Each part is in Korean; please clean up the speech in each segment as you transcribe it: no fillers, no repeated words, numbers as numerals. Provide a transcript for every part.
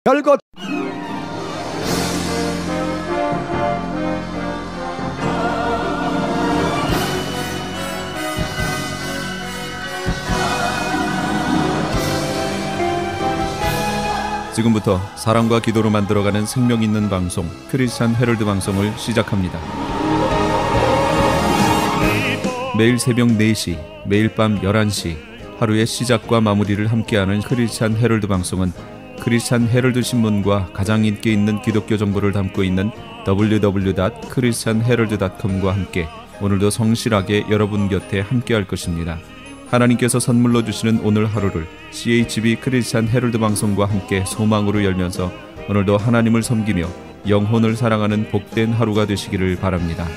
별것 지금부터 사랑과 기도로 만들어가는 생명 있는 방송 크리스찬 헤럴드 방송을 시작합니다. 매일 새벽 4시, 매일 밤 11시 하루의 시작과 마무리를 함께하는 크리스찬 헤럴드 방송은 크리스찬 헤럴드 신문과 가장 인기 있는 기독교 정보를 담고 있는 www.christianherald.com과 함께 오늘도 성실하게 여러분 곁에 함께할 것입니다. 하나님께서 선물로 주시는 오늘 하루를 CHB 크리스찬 헤럴드 방송과 함께 소망으로 열면서 오늘도 하나님을 섬기며 영혼을 사랑하는 복된 하루가 되시기를 바랍니다.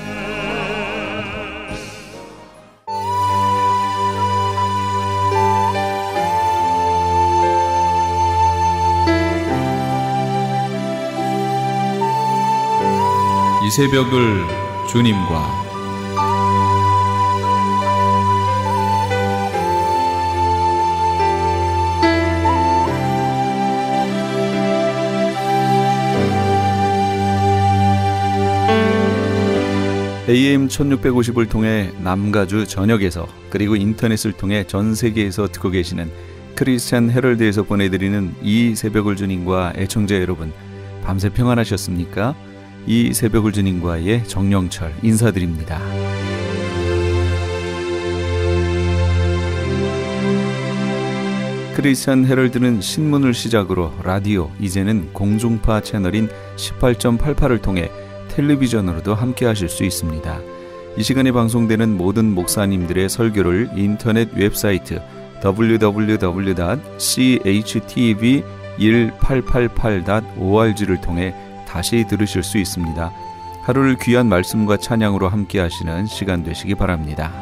이 새벽을 주님과 AM 1650을 통해 남가주 전역에서 그리고 인터넷을 통해 전 세계에서 듣고 계시는 크리스찬 헤럴드에서 보내드리는 이 새벽을 주님과 애청자 여러분, 밤새 평안하셨습니까? 이 새벽을 주님과의 정영철 인사드립니다. 크리스찬 헤럴드는 신문을 시작으로 라디오, 이제는 공중파 채널인 18.88을 통해 텔레비전으로도 함께 하실 수 있습니다. 이 시간에 방송되는 모든 목사님들의 설교를 인터넷 웹사이트 www.chtv1888.org를 통해 다시 들으실 수 있습니다. 하루를 귀한 말씀과 찬양으로 함께 하시는 시간 되시기 바랍니다.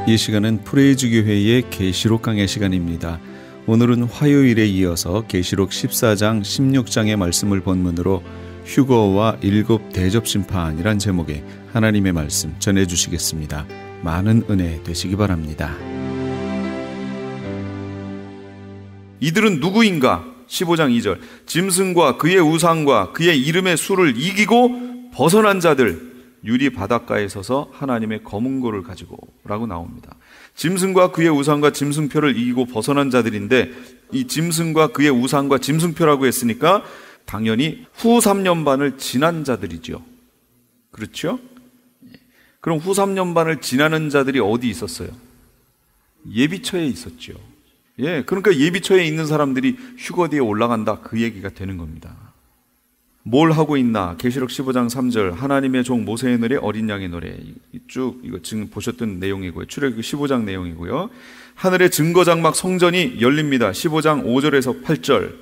이 시간은 프레이즈 교회의 계시록 강의 시간입니다. 오늘은 화요일에 이어서 계시록 14장 16장의 말씀을 본문으로 휴거와 7 대접심판이란 제목의 하나님의 말씀 전해주시겠습니다. 많은 은혜 되시기 바랍니다. 이들은 누구인가? 15장 2절 짐승과 그의 우상과 그의 이름의 수를 이기고 벗어난 자들, 유리 바닷가에 서서 하나님의 검은고를 가지고 라고 나옵니다. 짐승과 그의 우상과 짐승표를 이기고 벗어난 자들인데, 이 짐승과 그의 우상과 짐승표라고 했으니까 당연히 후 3년반을 지난 자들이죠. 그렇죠? 그럼 후 3년반을 지나는 자들이 어디 있었어요? 예비처에 있었죠. 그러니까 예비처에 있는 사람들이 휴거디에 올라간다, 그 얘기가 되는 겁니다. 뭘 하고 있나? 계시록 15장 3절 하나님의 종 모세의 노래, 어린 양의 노래, 쭉 이거 지금 보셨던 내용이고요. 출애굽기 15장 내용이고요. 하늘의 증거장막 성전이 열립니다. 15장 5절에서 8절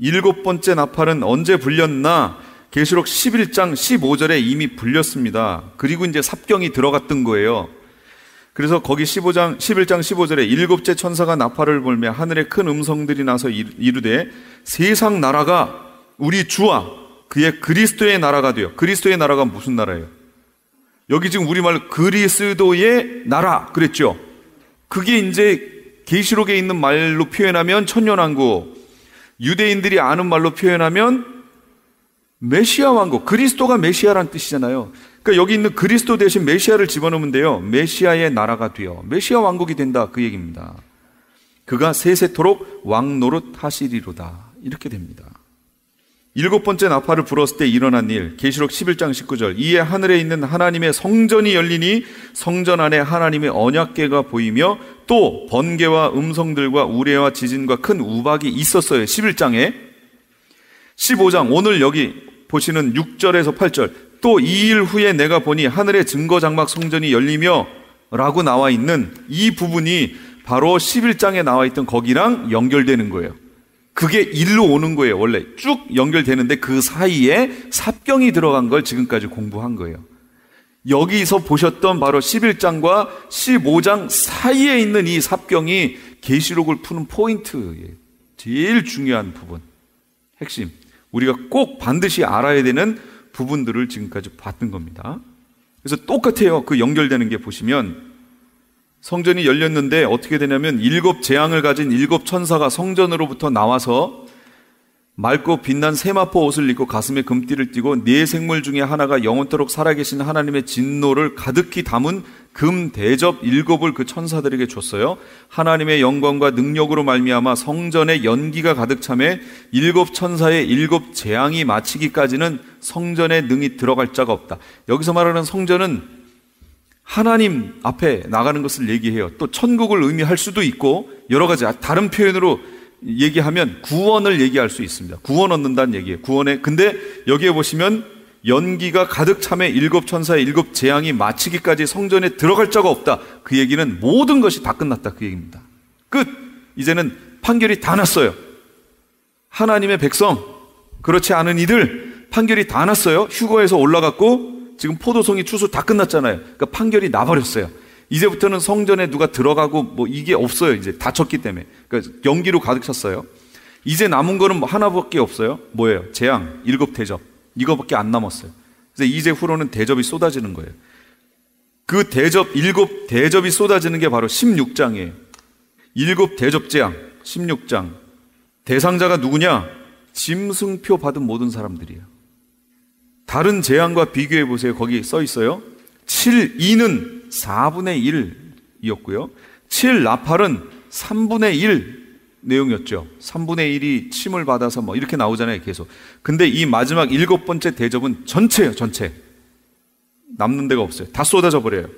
7번째 나팔은 언제 불렸나? 계시록 11장 15절에 이미 불렸습니다. 그리고 이제 삽경이 들어갔던 거예요. 그래서 거기 11장 15절에 7째 천사가 나팔을 불며 하늘에 큰 음성들이 나서 이르되 세상 나라가 우리 주와 그의 그리스도의 나라가 되어. 그리스도의 나라가 무슨 나라예요? 여기 지금 우리말로 그리스도의 나라 그랬죠. 그게 이제 계시록에 있는 말로 표현하면 천년왕국, 유대인들이 아는 말로 표현하면 메시아 왕국, 그리스도가 메시아란 뜻이잖아요. 그러니까 여기 있는 그리스도 대신 메시아를 집어넣으면 돼요. 메시아의 나라가 되어 메시아 왕국이 된다, 그 얘기입니다. 그가 세세토록 왕 노릇 하시리로다, 이렇게 됩니다. 7번째 나팔을 불었을 때 일어난 일, 계시록 11장 19절 이에 하늘에 있는 하나님의 성전이 열리니 성전 안에 하나님의 언약궤가 보이며 또 번개와 음성들과 우레와 지진과 큰 우박이 있었어요. 11장에 15장 오늘 여기 보시는 6절에서 8절 또 2일 후에 내가 보니 하늘의 증거장막 성전이 열리며 라고 나와 있는 이 부분이 바로 11장에 나와 있던 거기랑 연결되는 거예요. 그게 일로 오는 거예요. 원래 쭉 연결되는데 그 사이에 삽경이 들어간 걸 지금까지 공부한 거예요. 여기서 보셨던 바로 11장과 15장 사이에 있는 이 삽경이 계시록을 푸는 포인트예요. 제일 중요한 부분, 핵심, 우리가 꼭 반드시 알아야 되는 부분들을 지금까지 봤던 겁니다. 그래서 똑같아요. 그 연결되는 게 보시면 성전이 열렸는데 어떻게 되냐면 7 재앙을 가진 7 천사가 성전으로부터 나와서 맑고 빛난 세마포 옷을 입고 가슴에 금띠를 띠고 네 생물 중에 하나가 영원토록 살아계신 하나님의 진노를 가득히 담은 금 대접 7을 그 천사들에게 줬어요. 하나님의 영광과 능력으로 말미암아 성전에 연기가 가득 차매 7 천사의 7 재앙이 마치기까지는 성전에 능히 들어갈 자가 없다. 여기서 말하는 성전은 하나님 앞에 나가는 것을 얘기해요. 또 천국을 의미할 수도 있고 여러 가지 다른 표현으로 얘기하면 구원을 얘기할 수 있습니다. 구원 얻는다는 얘기예요. 근데 여기에 보시면 연기가 가득 차매 7 천사의 7 재앙이 마치기까지 성전에 들어갈 자가 없다. 그 얘기는 모든 것이 다 끝났다. 그 얘기입니다. 끝! 이제는 판결이 다 났어요. 하나님의 백성, 그렇지 않은 이들 판결이 다 났어요. 휴거에서 올라갔고 지금 포도송이 추수 다 끝났잖아요. 그러니까 판결이 나버렸어요. 이제부터는 성전에 누가 들어가고 이게 없어요. 이제 닫혔기 때문에. 그러니까 연기로 가득 찼어요. 이제 남은 거는 하나밖에 없어요. 뭐예요? 재앙, 7 대접. 이거밖에 안 남았어요. 그래서 이제 후로는 대접이 쏟아지는 거예요. 그 대접, 7 대접이 쏟아지는 게 바로 16장이에요. 7 대접 재앙, 16장. 대상자가 누구냐? 짐승표 받은 모든 사람들이에요. 다른 재앙과 비교해 보세요. 거기 써 있어요. 7, 2는 4분의 1이었고요. 7, 나팔은 3분의 1 내용이었죠. 3분의 1이 침을 받아서 이렇게 나오잖아요. 계속. 근데 이 마지막 7번째 대접은 전체예요. 전체. 남는 데가 없어요. 다 쏟아져 버려요.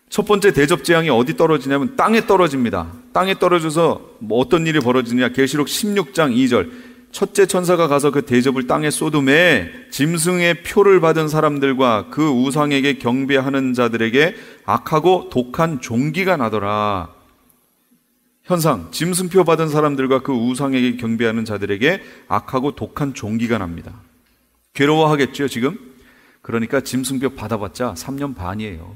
첫 번째 대접 재앙이 어디 떨어지냐면 땅에 떨어집니다. 땅에 떨어져서 어떤 일이 벌어지냐. 계시록 16장 2절. 첫째 천사가 가서 그 대접을 땅에 쏟음에 짐승의 표를 받은 사람들과 그 우상에게 경배하는 자들에게 악하고 독한 종기가 나더라. 현상, 짐승표 받은 사람들과 그 우상에게 경배하는 자들에게 악하고 독한 종기가 납니다. 괴로워하겠죠, 지금? 그러니까 짐승표 받아봤자 3년 반이에요.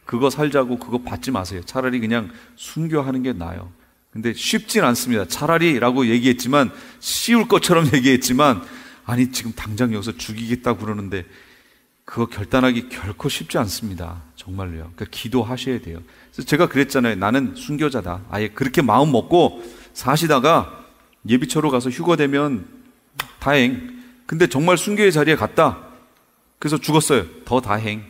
그거 살자고 그거 받지 마세요. 차라리 그냥 순교하는 게 나아요. 근데 쉽진 않습니다. 차라리라고 얘기했지만, 쉬울 것처럼 얘기했지만, 아니 지금 당장 여기서 죽이겠다고 그러는데 그거 결단하기 결코 쉽지 않습니다. 정말로요. 그러니까 기도하셔야 돼요. 그래서 제가 그랬잖아요. 나는 순교자다. 아예 그렇게 마음 먹고 사시다가 예비처로 가서 휴거되면 다행. 근데 정말 순교의 자리에 갔다. 그래서 죽었어요. 더 다행.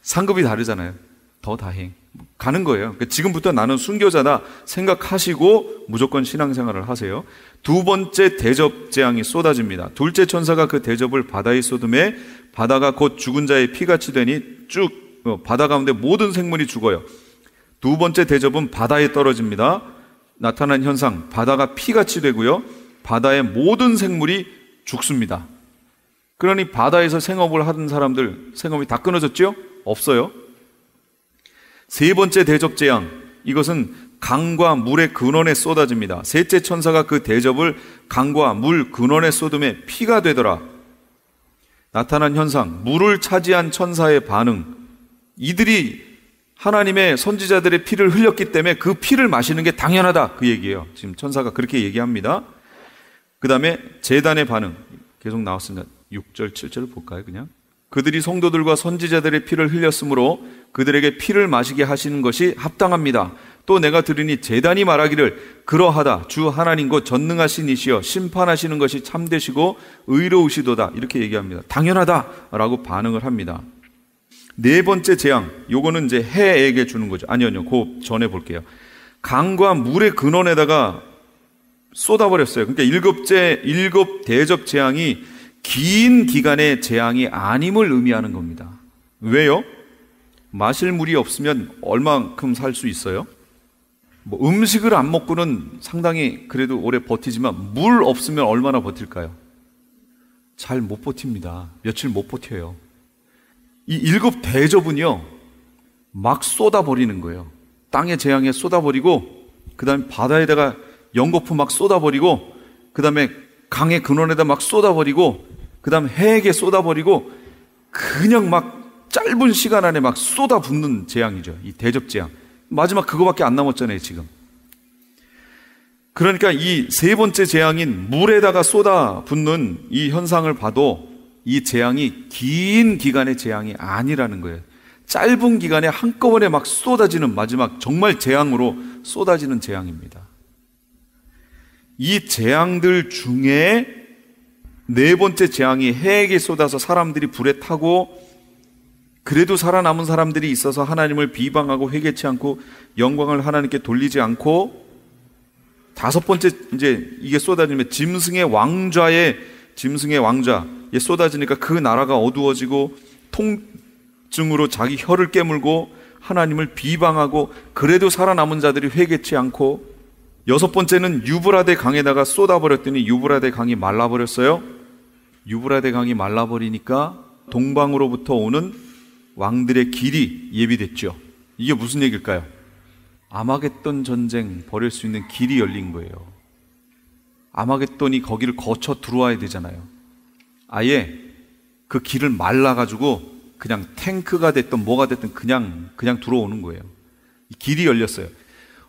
상급이 다르잖아요. 더 다행. 가는 거예요. 그러니까 지금부터 나는 순교자다 생각하시고 무조건 신앙생활을 하세요. 두 번째 대접 재앙이 쏟아집니다. 둘째 천사가 그 대접을 바다에 쏟음에 바다가 곧 죽은 자의 피같이 되니 쭉 바다 가운데 모든 생물이 죽어요. 두 번째 대접은 바다에 떨어집니다. 나타난 현상, 바다가 피같이 되고요. 바다의 모든 생물이 죽습니다. 그러니 바다에서 생업을 하던 사람들 생업이 다 끊어졌죠? 없어요. 세 번째 대접 재앙, 이것은 강과 물의 근원에 쏟아집니다. 셋째 천사가 그 대접을 강과 물 근원에 쏟음에 피가 되더라. 나타난 현상, 물을 차지한 천사의 반응. 이들이 하나님의 선지자들의 피를 흘렸기 때문에 그 피를 마시는 게 당연하다. 그 얘기예요. 지금 천사가 그렇게 얘기합니다. 그 다음에 제단의 반응. 계속 나왔습니다. 6절, 7절 볼까요, 그냥? 그들이 성도들과 선지자들의 피를 흘렸으므로 그들에게 피를 마시게 하시는 것이 합당합니다. 또 내가 들으니 제단이 말하기를 그러하다. 주 하나님 곧 전능하신 이시여 심판하시는 것이 참되시고 의로우시도다. 이렇게 얘기합니다. 당연하다라고 반응을 합니다. 네 번째 재앙, 요거는 이제 해에게 주는 거죠. 아니요. 그 전에 볼게요. 강과 물의 근원에다가 쏟아버렸어요. 그러니까 7 대접 재앙이 긴 기간의 재앙이 아님을 의미하는 겁니다. 왜요? 마실 물이 없으면 얼만큼 살 수 있어요? 음식을 안 먹고는 상당히 그래도 오래 버티지만 물 없으면 얼마나 버틸까요? 잘 못 버팁니다. 며칠 못 버텨요. 이 7 대접은요, 막 쏟아버리는 거예요. 땅의 재앙에 쏟아버리고, 그 다음에 바다에다가 연거푸 막 쏟아버리고, 그 다음에 강의 근원에다 막 쏟아버리고, 그 다음에 해에게 쏟아버리고, 그냥 막 짧은 시간 안에 막 쏟아붓는 재앙이죠. 이 대접 재앙. 마지막 그거밖에 안 남았잖아요, 지금. 그러니까 이 세 번째 재앙인 물에다가 쏟아붓는 이 현상을 봐도 이 재앙이 긴 기간의 재앙이 아니라는 거예요. 짧은 기간에 한꺼번에 막 쏟아지는 마지막 정말 재앙으로 쏟아지는 재앙입니다. 이 재앙들 중에 네 번째 재앙이 해에게 쏟아서 사람들이 불에 타고 그래도 살아남은 사람들이 있어서 하나님을 비방하고 회개치 않고 영광을 하나님께 돌리지 않고, 다섯 번째 이제 이게 쏟아지면 짐승의 왕자에 쏟아지니까 그 나라가 어두워지고 통증으로 자기 혀를 깨물고 하나님을 비방하고 그래도 살아남은 자들이 회개치 않고, 여섯 번째는 유브라데 강에다가 쏟아버렸더니 유브라데 강이 말라버렸어요. 유브라데 강이 말라버리니까 동방으로부터 오는 왕들의 길이 예비됐죠. 이게 무슨 얘기일까요? 아마겟돈 전쟁 벌일 수 있는 길이 열린 거예요. 아마겟돈이 거기를 거쳐 들어와야 되잖아요. 아예 그 길을 말라가지고 그냥 탱크가 됐든 뭐가 됐든 그냥 들어오는 거예요. 이 길이 열렸어요.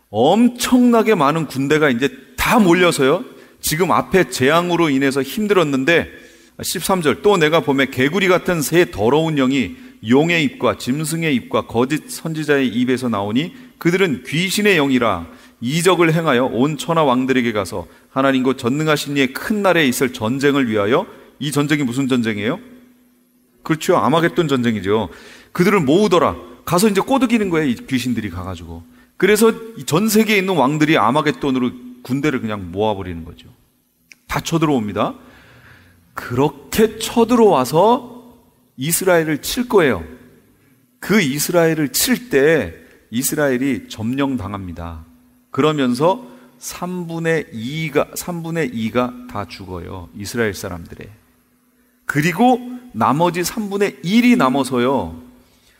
엄청나게 많은 군대가 이제 다 몰려서요. 지금 앞에 재앙으로 인해서 힘들었는데 13절, 또 내가 보매 개구리 같은 새 더러운 영이 용의 입과 짐승의 입과 거짓 선지자의 입에서 나오니 그들은 귀신의 영이라 이적을 행하여 온 천하 왕들에게 가서 하나님 곧 전능하신 이의 큰 날에 있을 전쟁을 위하여, 이 전쟁이 무슨 전쟁이에요? 그렇죠, 아마겟돈 전쟁이죠. 그들을 모으더라. 가서 이제 꼬드기는 거예요, 이 귀신들이 가가지고. 그래서 전 세계에 있는 왕들이 아마겟돈으로 군대를 그냥 모아버리는 거죠. 다 쳐들어옵니다. 그렇게 쳐들어와서 이스라엘을 칠 거예요. 그 이스라엘을 칠 때 이스라엘이 점령당합니다. 그러면서 3분의 2가 다 죽어요. 이스라엘 사람들의. 그리고 나머지 3분의 1이 남아서요.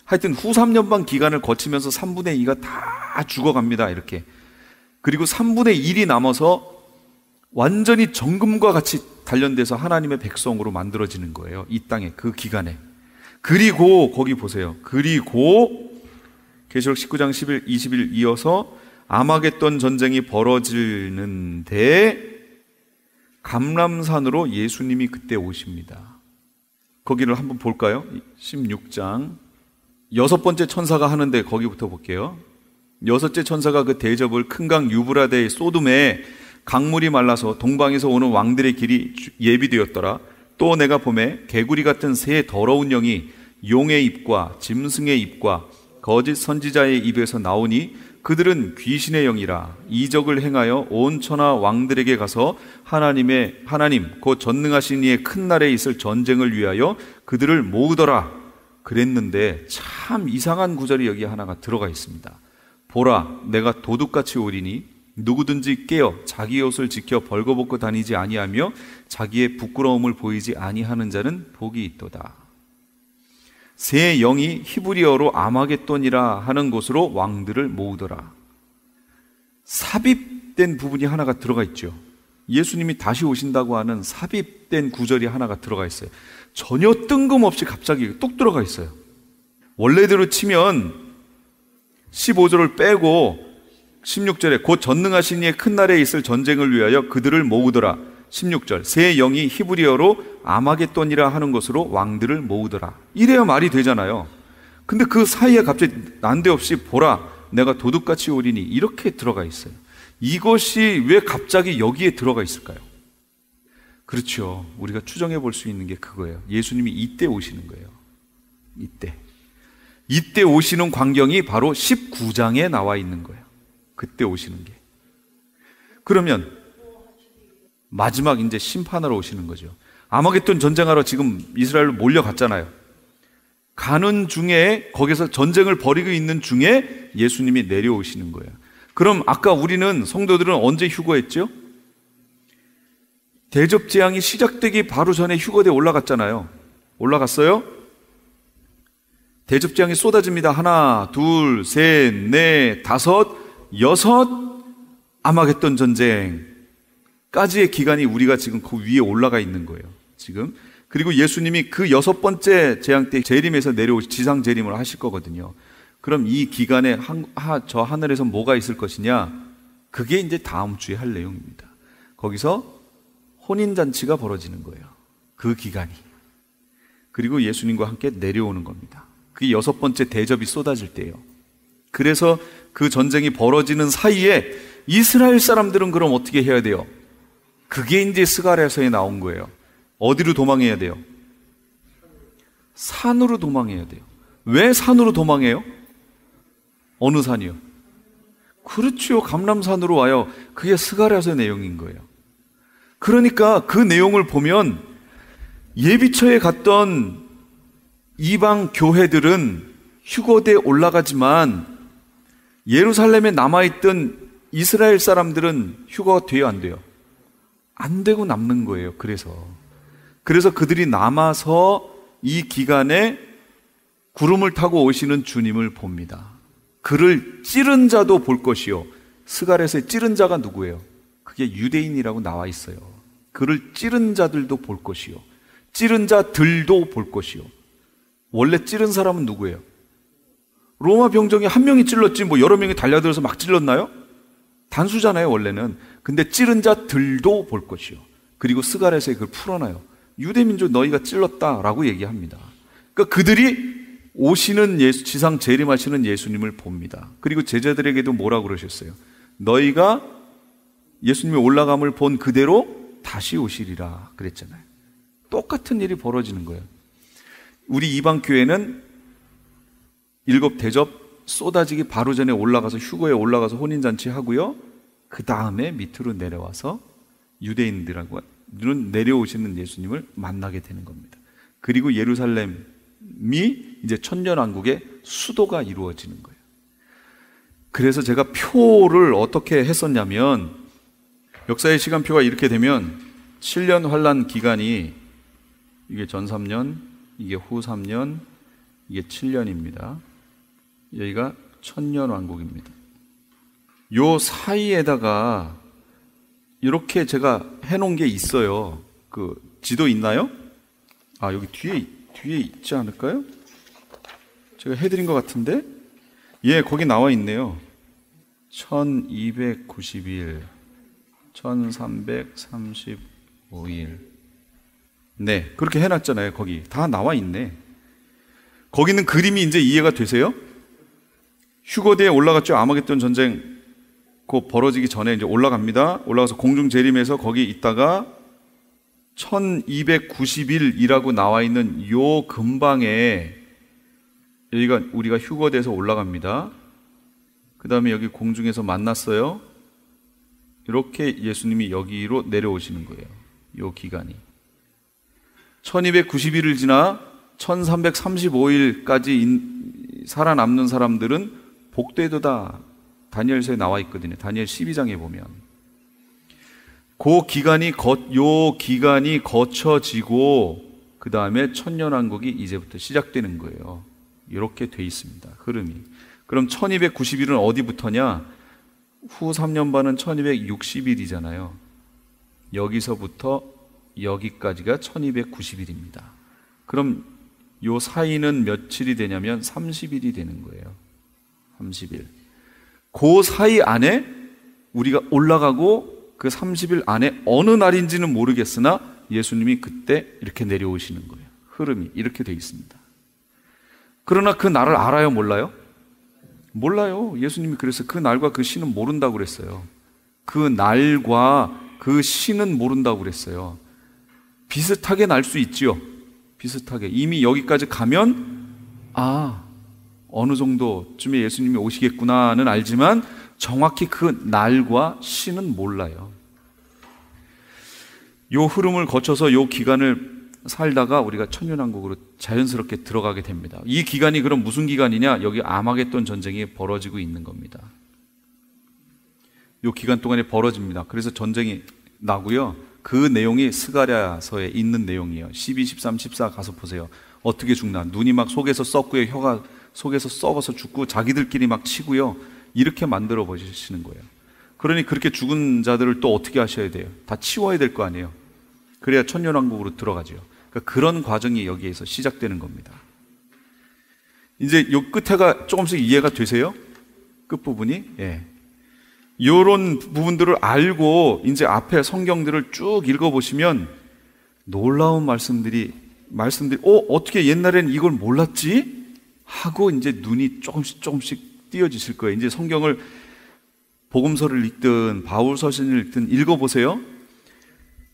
하여튼 후 3년반 기간을 거치면서 3분의 2가 다 죽어갑니다. 이렇게. 그리고 3분의 1이 남아서 완전히 정금과 같이 단련돼서 하나님의 백성으로 만들어지는 거예요. 이 땅에 그 기간에. 그리고 거기 보세요. 그리고 계시록 19장 11, 20일 이어서 아마겟돈 전쟁이 벌어지는데 감람산으로 예수님이 그때 오십니다. 거기를 한번 볼까요? 16장 여섯 번째 천사가 하는데 거기부터 볼게요. 여섯째 천사가 그 대접을 큰 강 유브라데의 소돔에 강물이 말라서 동방에서 오는 왕들의 길이 예비되었더라. 또 내가 보매 개구리 같은 새 더러운 영이 용의 입과 짐승의 입과 거짓 선지자의 입에서 나오니 그들은 귀신의 영이라 이적을 행하여 온 천하 왕들에게 가서 하나님 곧 전능하신 이의 큰 날에 있을 전쟁을 위하여 그들을 모으더라. 그랬는데 참 이상한 구절이 여기 하나가 들어가 있습니다. 보라, 내가 도둑같이 오리니 누구든지 깨어 자기 옷을 지켜 벌거벗고 다니지 아니하며 자기의 부끄러움을 보이지 아니하는 자는 복이 있도다. 새 영이 히브리어로 아마겟돈이라 하는 곳으로 왕들을 모으더라. 삽입된 부분이 하나가 들어가 있죠. 예수님이 다시 오신다고 하는 삽입된 구절이 하나가 들어가 있어요. 전혀 뜬금없이 갑자기 뚝 들어가 있어요. 원래대로 치면 15절을 빼고 16절에 곧 전능하신 이의 큰 날에 있을 전쟁을 위하여 그들을 모으더라. 16절 새 영이 히브리어로 아마겟돈이라 하는 것으로 왕들을 모으더라. 이래야 말이 되잖아요. 근데 그 사이에 갑자기 난데없이 보라, 내가 도둑같이 오리니 이렇게 들어가 있어요. 이것이 왜 갑자기 여기에 들어가 있을까요? 그렇죠. 우리가 추정해 볼 수 있는 게 그거예요. 예수님이 이때 오시는 거예요. 이때 오시는 광경이 바로 19장에 나와 있는 거예요. 그때 오시는 게. 그러면 마지막 이제 심판하러 오시는 거죠. 아마겟돈 전쟁하러 지금 이스라엘로 몰려갔잖아요. 가는 중에 거기서 전쟁을 벌이고 있는 중에 예수님이 내려오시는 거예요. 그럼 아까 우리는 성도들은 언제 휴거했죠? 대접 재앙이 시작되기 바로 전에 휴거대에 올라갔잖아요. 올라갔어요? 대접 재앙이 쏟아집니다. 하나, 둘, 셋, 넷, 다섯, 여섯, 아마겟돈 전쟁까지의 기간이 우리가 지금 그 위에 올라가 있는 거예요. 지금. 그리고 예수님이 그 여섯 번째 재앙 때 재림에서 내려오시 지상 재림을 하실 거거든요. 그럼 이 기간에 저 하늘에서 뭐가 있을 것이냐? 그게 이제 다음 주에 할 내용입니다. 거기서 혼인잔치가 벌어지는 거예요. 그 기간이. 그리고 예수님과 함께 내려오는 겁니다. 그게 6번째 대접이 쏟아질 때예요. 그래서 그 전쟁이 벌어지는 사이에 이스라엘 사람들은 그럼 어떻게 해야 돼요? 그게 이제 스가랴서에 나온 거예요. 어디로 도망해야 돼요? 산으로 도망해야 돼요. 왜 산으로 도망해요? 어느 산이요? 그렇죠. 감람산으로 와요. 그게 스가랴서의 내용인 거예요. 그러니까 그 내용을 보면 예비처에 갔던 이방 교회들은 휴거대에 올라가지만 예루살렘에 남아있던 이스라엘 사람들은 휴거가 돼요, 안 돼요? 안 되고 남는 거예요. 그래서 그들이 남아서 이 기간에 구름을 타고 오시는 주님을 봅니다. 그를 찌른 자도 볼 것이요. 스가랴서의 찌른 자가 누구예요? 그게 유대인이라고 나와 있어요. 그를 찌른 자들도 볼 것이요. 찌른 자들도 볼 것이요. 원래 찌른 사람은 누구예요? 로마 병정이 한 명이 찔렀지 뭐 여러 명이 달려들어서 막 찔렀나요? 단수잖아요, 원래는. 근데 찌른 자들도 볼 것이요. 그리고 스가랴서에 그걸 풀어놔요. 유대민족 너희가 찔렀다라고 얘기합니다. 그러니까 그들이 오시는 지상 재림하시는 예수님을 봅니다. 그리고 제자들에게도 뭐라고 그러셨어요? 너희가 예수님의 올라감을 본 그대로 다시 오시리라 그랬잖아요. 똑같은 일이 벌어지는 거예요. 우리 이방교회는 7 대접 쏟아지기 바로 전에 올라가서 휴거에 올라가서 혼인잔치 하고요. 그 다음에 밑으로 내려와서 유대인들하고는 내려오시는 예수님을 만나게 되는 겁니다. 그리고 예루살렘이 이제 천년왕국의 수도가 이루어지는 거예요. 그래서 제가 표를 어떻게 했었냐면 역사의 시간표가 이렇게 되면 7년 환란 기간이 이게 전 3년, 이게 후 3년, 이게 7년입니다. 여기가 천년왕국입니다. 요 사이에다가 이렇게 제가 해놓은 게 있어요. 그 지도 있나요? 아, 여기 뒤에 있지 않을까요? 제가 해드린 것 같은데? 예, 거기 나와 있네요. 1290일, 1335일. 네, 그렇게 해놨잖아요. 거기 다 나와 있네. 거기는 그림이 이제 이해가 되세요? 휴거대에 올라갔죠. 아마겟돈 전쟁 곧 벌어지기 전에 이제 올라갑니다. 올라가서 공중 재림해서 거기 있다가 1290일이라고 나와 있는 요 근방에 여기가 우리가 휴거대에서 올라갑니다. 그 다음에 여기 공중에서 만났어요. 이렇게 예수님이 여기로 내려오시는 거예요. 요 기간이 1290일을 지나 1335일까지 살아남는 사람들은 복되도다. 다니엘서에 나와 있거든요. 다니엘 12장에 보면 요 기간이 거쳐지고 그 다음에 천년왕국이 이제부터 시작되는 거예요. 이렇게 돼 있습니다. 흐름이. 그럼 1290일은 어디부터냐? 후 3년 반은 1260일이잖아요. 여기서부터 여기까지가 1290일입니다. 그럼 요 사이는 며칠이 되냐면 30일이 되는 거예요. 30일. 그 사이 안에 우리가 올라가고 그 30일 안에 어느 날인지는 모르겠으나 예수님이 그때 이렇게 내려오시는 거예요. 흐름이 이렇게 돼 있습니다. 그러나 그 날을 알아요? 몰라요? 몰라요. 예수님이 그래서 그 날과 그 시는 모른다고 그랬어요. 그 날과 그 시는 모른다고 그랬어요. 비슷하게 날 수 있지요. 비슷하게. 이미 여기까지 가면 어느 정도쯤에 예수님이 오시겠구나는 알지만 정확히 그 날과 시는 몰라요. 요 흐름을 거쳐서 요 기간을 살다가 우리가 천년왕국으로 자연스럽게 들어가게 됩니다. 이 기간이 그럼 무슨 기간이냐? 여기 아마겟돈 전쟁이 벌어지고 있는 겁니다. 요 기간 동안에 벌어집니다. 그래서 전쟁이 나고요. 그 내용이 스가랴서에 있는 내용이에요. 12, 13, 14 가서 보세요. 어떻게 죽나? 눈이 막 속에서 썩고요. 혀가 속에서 썩어서 죽고 자기들끼리 막 치고요. 이렇게 만들어 보시는 거예요. 그러니 그렇게 죽은 자들을 또 어떻게 하셔야 돼요? 다 치워야 될 거 아니에요. 그래야 천년왕국으로 들어가죠. 그러니까 그런 과정이 여기에서 시작되는 겁니다. 이제 요 끝에가 조금씩 이해가 되세요? 끝부분이? 예. 요런 부분들을 알고 이제 앞에 성경들을 쭉 읽어보시면 놀라운 말씀들이 어떻게 옛날에는 이걸 몰랐지? 하고 이제 눈이 조금씩 띄어지실 거예요. 이제 성경을 복음서를 읽든 바울서신을 읽든 읽어보세요.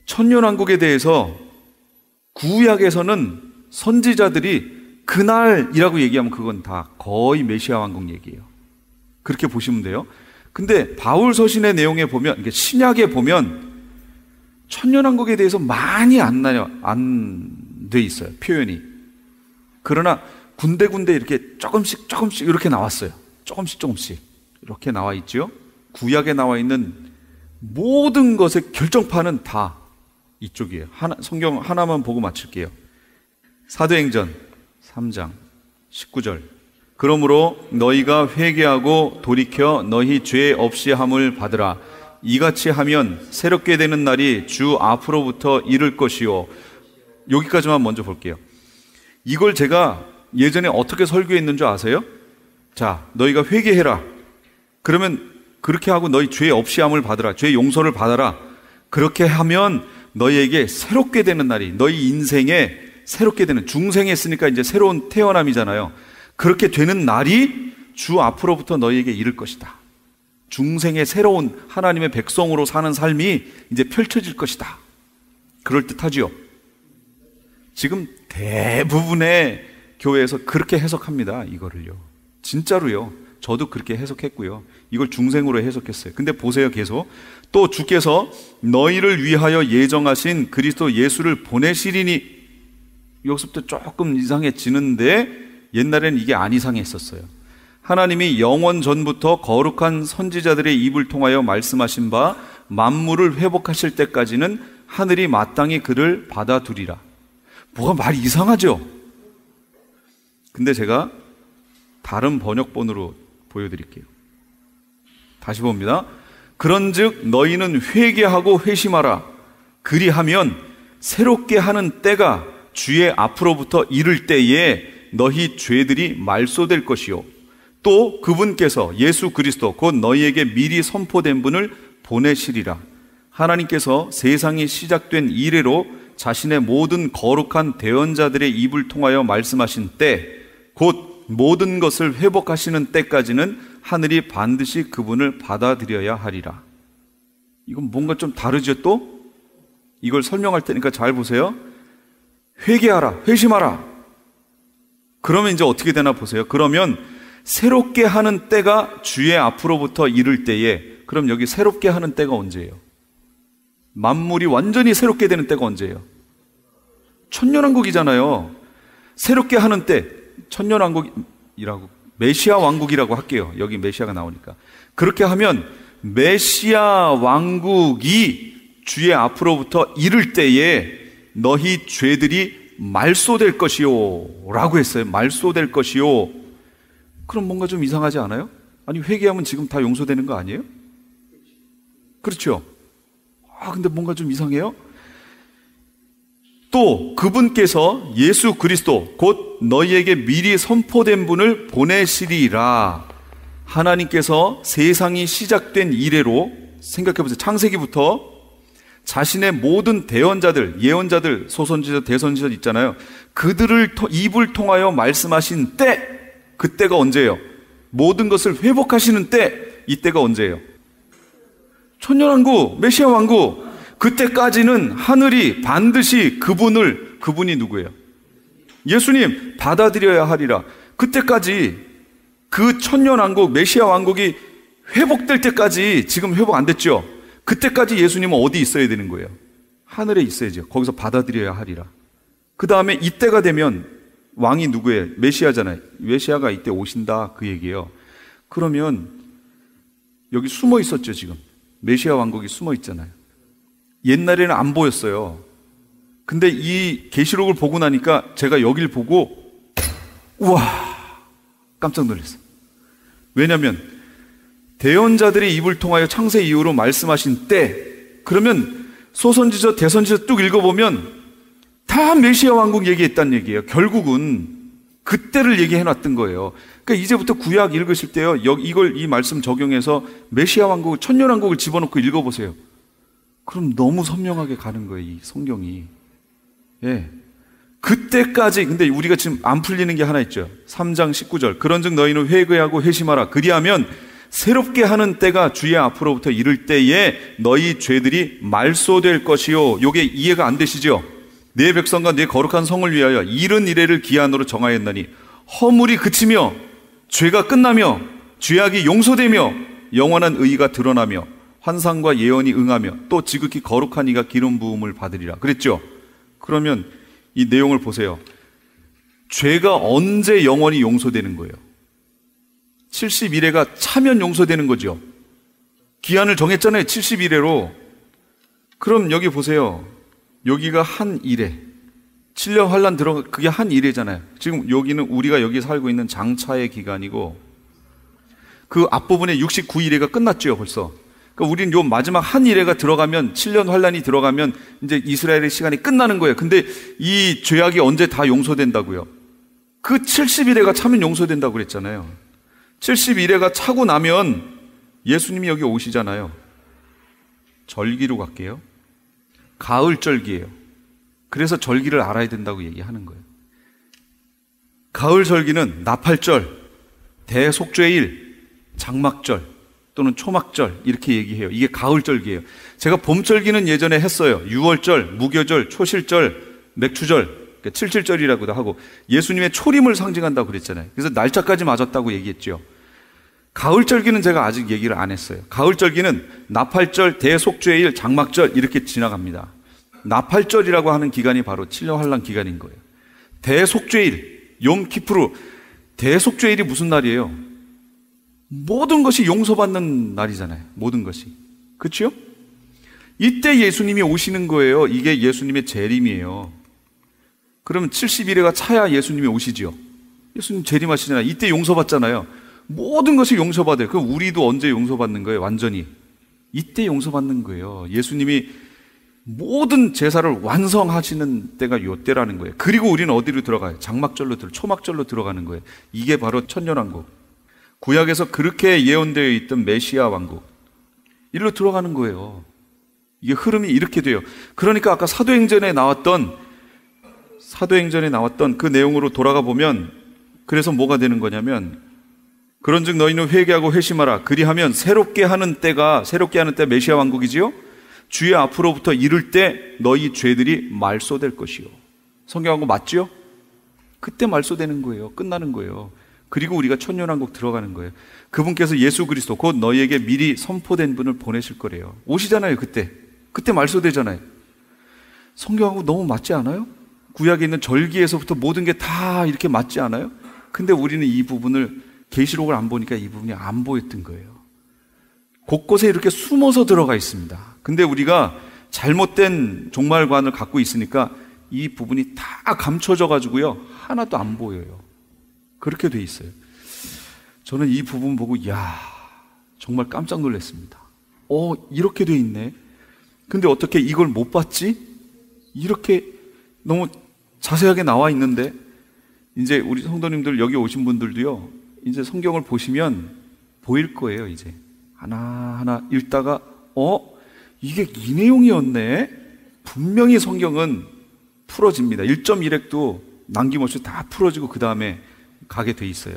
천년왕국에 대해서 구약에서는 선지자들이 그날이라고 얘기하면 그건 다 거의 메시아 왕국 얘기예요. 그렇게 보시면 돼요. 근데 바울서신의 내용에 보면, 그러니까 신약에 보면 천년왕국에 대해서 많이 안 돼 있어요, 표현이. 그러나 군데군데 이렇게 조금씩 이렇게 나왔어요. 조금씩 이렇게 나와 있죠. 구약에 나와 있는 모든 것의 결정판은 다 이쪽이에요. 성경 하나만 보고 마칠게요. 사도행전 3장 19절. 그러므로 너희가 회개하고 돌이켜 너희 죄 없이 함을 받으라. 이같이 하면 새롭게 되는 날이 주 앞으로부터 이를 것이요. 여기까지만 먼저 볼게요. 이걸 제가 예전에 어떻게 설교했는 줄 아세요? 자, 너희가 회개해라. 그러면 그렇게 하고 너희 죄 없이 함을 받으라. 죄 용서를 받아라. 그렇게 하면 너희에게 새롭게 되는 날이, 너희 인생에 새롭게 되는, 중생했으니까 이제 새로운 태어남이잖아요. 그렇게 되는 날이 주 앞으로부터 너희에게 이를 것이다. 중생의 새로운 하나님의 백성으로 사는 삶이 이제 펼쳐질 것이다. 그럴듯하지요. 지금 대부분의 교회에서 그렇게 해석합니다. 이거를요. 진짜로요. 저도 그렇게 해석했고요. 이걸 중생으로 해석했어요. 근데 보세요, 계속. 또 주께서 너희를 위하여 예정하신 그리스도 예수를 보내시리니, 여기서부터 조금 이상해지는데 옛날에는 이게 안 이상했었어요. 하나님이 영원 전부터 거룩한 선지자들의 입을 통하여 말씀하신 바 만물을 회복하실 때까지는 하늘이 마땅히 그를 받아두리라. 뭐가 말이 이상하죠? 근데 제가 다른 번역본으로 보여드릴게요. 다시 봅니다. 그런즉 너희는 회개하고 회심하라. 그리하면 새롭게 하는 때가 주의 앞으로부터 이를 때에 너희 죄들이 말소될 것이요. 또 그분께서 예수 그리스도 곧 너희에게 미리 선포된 분을 보내시리라. 하나님께서 세상이 시작된 이래로 자신의 모든 거룩한 대언자들의 입을 통하여 말씀하신 때, 곧 모든 것을 회복하시는 때까지는 하늘이 반드시 그분을 받아들여야 하리라. 이건 뭔가 좀 다르죠 또? 이걸 설명할 테니까 잘 보세요. 회개하라, 회심하라. 그러면 이제 어떻게 되나 보세요. 그러면 새롭게 하는 때가 주의 앞으로부터 이를 때에, 그럼 여기 새롭게 하는 때가 언제예요? 만물이 완전히 새롭게 되는 때가 언제예요? 천년왕국이잖아요. 새롭게 하는 때, 천년왕국이라고, 메시아 왕국이라고 할게요. 여기 메시아가 나오니까. 그렇게 하면 메시아 왕국이 주의 앞으로부터 이를 때에 너희 죄들이 말소될 것이요 라고 했어요. 말소될 것이요. 그럼 뭔가 좀 이상하지 않아요? 아니, 회개하면 지금 다 용서되는 거 아니에요? 그렇죠? 근데 뭔가 좀 이상해요? 또 그분께서 예수 그리스도 곧 너희에게 미리 선포된 분을 보내시리라. 하나님께서 세상이 시작된 이래로, 생각해보세요. 창세기부터 자신의 모든 대언자들, 예언자들, 소선지자, 대선지자 있잖아요. 그들을 입을 통하여 말씀하신 때, 그때가 언제예요? 모든 것을 회복하시는 때, 이때가 언제예요? 천년왕국, 메시아 왕국. 그때까지는 하늘이 반드시 그분이 누구예요? 예수님 받아들여야 하리라. 그때까지 그 천년왕국, 메시아 왕국이 회복될 때까지, 지금 회복 안 됐죠? 그때까지 예수님은 어디 있어야 되는 거예요? 하늘에 있어야죠. 거기서 받아들여야 하리라. 그 다음에 이때가 되면 왕이 누구예요? 메시아잖아요. 메시아가 이때 오신다, 그 얘기예요. 그러면 여기 숨어 있었죠. 지금 메시아 왕국이 숨어 있잖아요. 옛날에는 안 보였어요. 근데 이 계시록을 보고 나니까 제가 여길 보고 우와, 깜짝 놀랐어요. 왜냐하면 대언자들의 입을 통하여 창세 이후로 말씀하신 때, 그러면 소선지자, 대선지자 쭉 읽어보면 다 메시아 왕국 얘기했다는 얘기예요. 결국은 그때를 얘기해놨던 거예요. 그러니까 이제부터 구약 읽으실 때요, 이 말씀 적용해서 메시아 왕국, 천년왕국을 집어넣고 읽어보세요. 그럼 너무 선명하게 가는 거예요, 이 성경이. 예. 그때까지. 근데 우리가 지금 안 풀리는 게 하나 있죠. 3장 19절. 그런즉 너희는 회개하고 회심하라. 그리하면 새롭게 하는 때가 주의 앞으로부터 이를 때에 너희 죄들이 말소될 것이요. 요게 이해가 안 되시죠? 내 백성과 내 거룩한 성을 위하여 이른 이래를 기한으로 정하였나니 허물이 그치며 죄가 끝나며 죄악이 용서되며 영원한 의의가 드러나며 환상과 예언이 응하며 또 지극히 거룩한 이가 기름 부음을 받으리라 그랬죠. 그러면 이 내용을 보세요. 죄가 언제 영원히 용서되는 거예요? 71회가 차면 용서되는 거죠. 기한을 정했잖아요. 71회로. 그럼 여기 보세요. 여기가 한 일회. 7년 환란 들어가, 그게 한 일회잖아요. 지금 여기는 우리가 여기 살고 있는 장차의 기간이고, 그 앞부분에 69일회가 끝났죠, 벌써. 그러니까 우리는 요 마지막 한 일회가 들어가면, 7년 환란이 들어가면 이제 이스라엘의 시간이 끝나는 거예요. 근데 이 죄악이 언제 다 용서된다고요? 그 70일회가 차면 용서된다고 그랬잖아요. 71회가 차고 나면 예수님이 여기 오시잖아요. 절기로 갈게요. 가을절기예요. 그래서 절기를 알아야 된다고 얘기하는 거예요. 가을절기는 나팔절, 대속죄일, 장막절 또는 초막절 이렇게 얘기해요. 이게 가을절기예요. 제가 봄절기는 예전에 했어요. 6월절, 무교절, 초실절, 맥추절, 77절이라고도 하고 예수님의 초림을 상징한다고 그랬잖아요. 그래서 날짜까지 맞았다고 얘기했죠. 가을절기는 제가 아직 얘기를 안 했어요. 가을절기는 나팔절, 대속죄일, 장막절 이렇게 지나갑니다. 나팔절이라고 하는 기간이 바로 7년 환란 기간인 거예요. 대속죄일, 욤키푸르. 대속죄일이 무슨 날이에요? 모든 것이 용서받는 날이잖아요. 모든 것이. 그렇죠? 이때 예수님이 오시는 거예요. 이게 예수님의 재림이에요. 그러면 71회가 차야 예수님이 오시지요. 예수님 재림하시잖아요. 이때 용서받잖아요. 모든 것이 용서받아요. 그럼 우리도 언제 용서받는 거예요? 완전히. 이때 용서받는 거예요. 예수님이 모든 제사를 완성하시는 때가 이때라는 거예요. 그리고 우리는 어디로 들어가요? 장막절로 초막절로 들어가는 거예요. 이게 바로 천년왕국. 구약에서 그렇게 예언되어 있던 메시아 왕국. 일로 들어가는 거예요. 이게 흐름이 이렇게 돼요. 그러니까 아까 사도행전에 나왔던 그 내용으로 돌아가 보면 그래서 뭐가 되는 거냐면 그런즉 너희는 회개하고 회심하라. 그리하면 새롭게 하는 때가 메시아 왕국이지요. 주의 앞으로부터 이를 때 너희 죄들이 말소될 것이요. 성경하고 맞죠? 그때 말소되는 거예요. 끝나는 거예요. 그리고 우리가 천년왕국 들어가는 거예요. 그분께서 예수 그리스도 곧 너희에게 미리 선포된 분을 보내실 거래요. 오시잖아요. 그때 말소되잖아요. 성경하고 너무 맞지 않아요? 구약에 있는 절기에서부터 모든 게 다 이렇게 맞지 않아요? 근데 우리는 이 부분을 계시록을 안 보니까 이 부분이 안 보였던 거예요. 곳곳에 이렇게 숨어서 들어가 있습니다. 근데 우리가 잘못된 종말관을 갖고 있으니까 이 부분이 다 감춰져 가지고요. 하나도 안 보여요. 그렇게 돼 있어요. 저는 이 부분 보고 정말 깜짝 놀랐습니다. 이렇게 돼 있네. 근데 어떻게 이걸 못 봤지? 이렇게 너무 자세하게 나와 있는데 이제 우리 성도님들 여기 오신 분들도요. 이제 성경을 보시면 보일 거예요. 이제 하나하나 읽다가 이게 이 내용이었네. 분명히 성경은 풀어집니다. 1.1핵도 남김없이 다 풀어지고 그 다음에 가게 돼 있어요.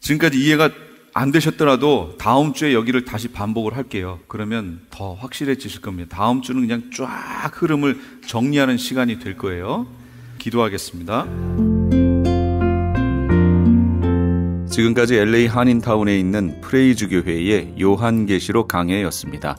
지금까지 이해가 안 되셨더라도 다음 주에 여기를 다시 반복을 할게요. 그러면 더 확실해지실 겁니다. 다음 주는 그냥 쫙 흐름을 정리하는 시간이 될 거예요. 기도하겠습니다. 지금까지 LA 한인타운에 있는 프레이즈교회의 요한계시록 강해였습니다.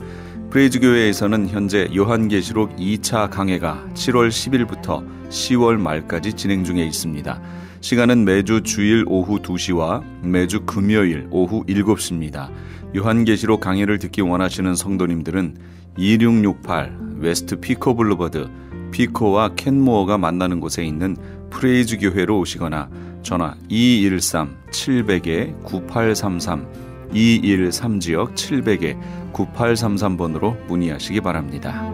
프레이즈교회에서는 현재 요한계시록 2차 강해가 7월 10일부터 10월 말까지 진행 중에 있습니다. 시간은 매주 주일 오후 2시와 매주 금요일 오후 7시입니다. 요한계시록 강해를 듣기 원하시는 성도님들은 2668 웨스트 피코 블루버드 피코와 켄모어가 만나는 곳에 있는 프레이즈교회로 오시거나 전화 213-700-9833 213지역 700-9833번으로 문의하시기 바랍니다.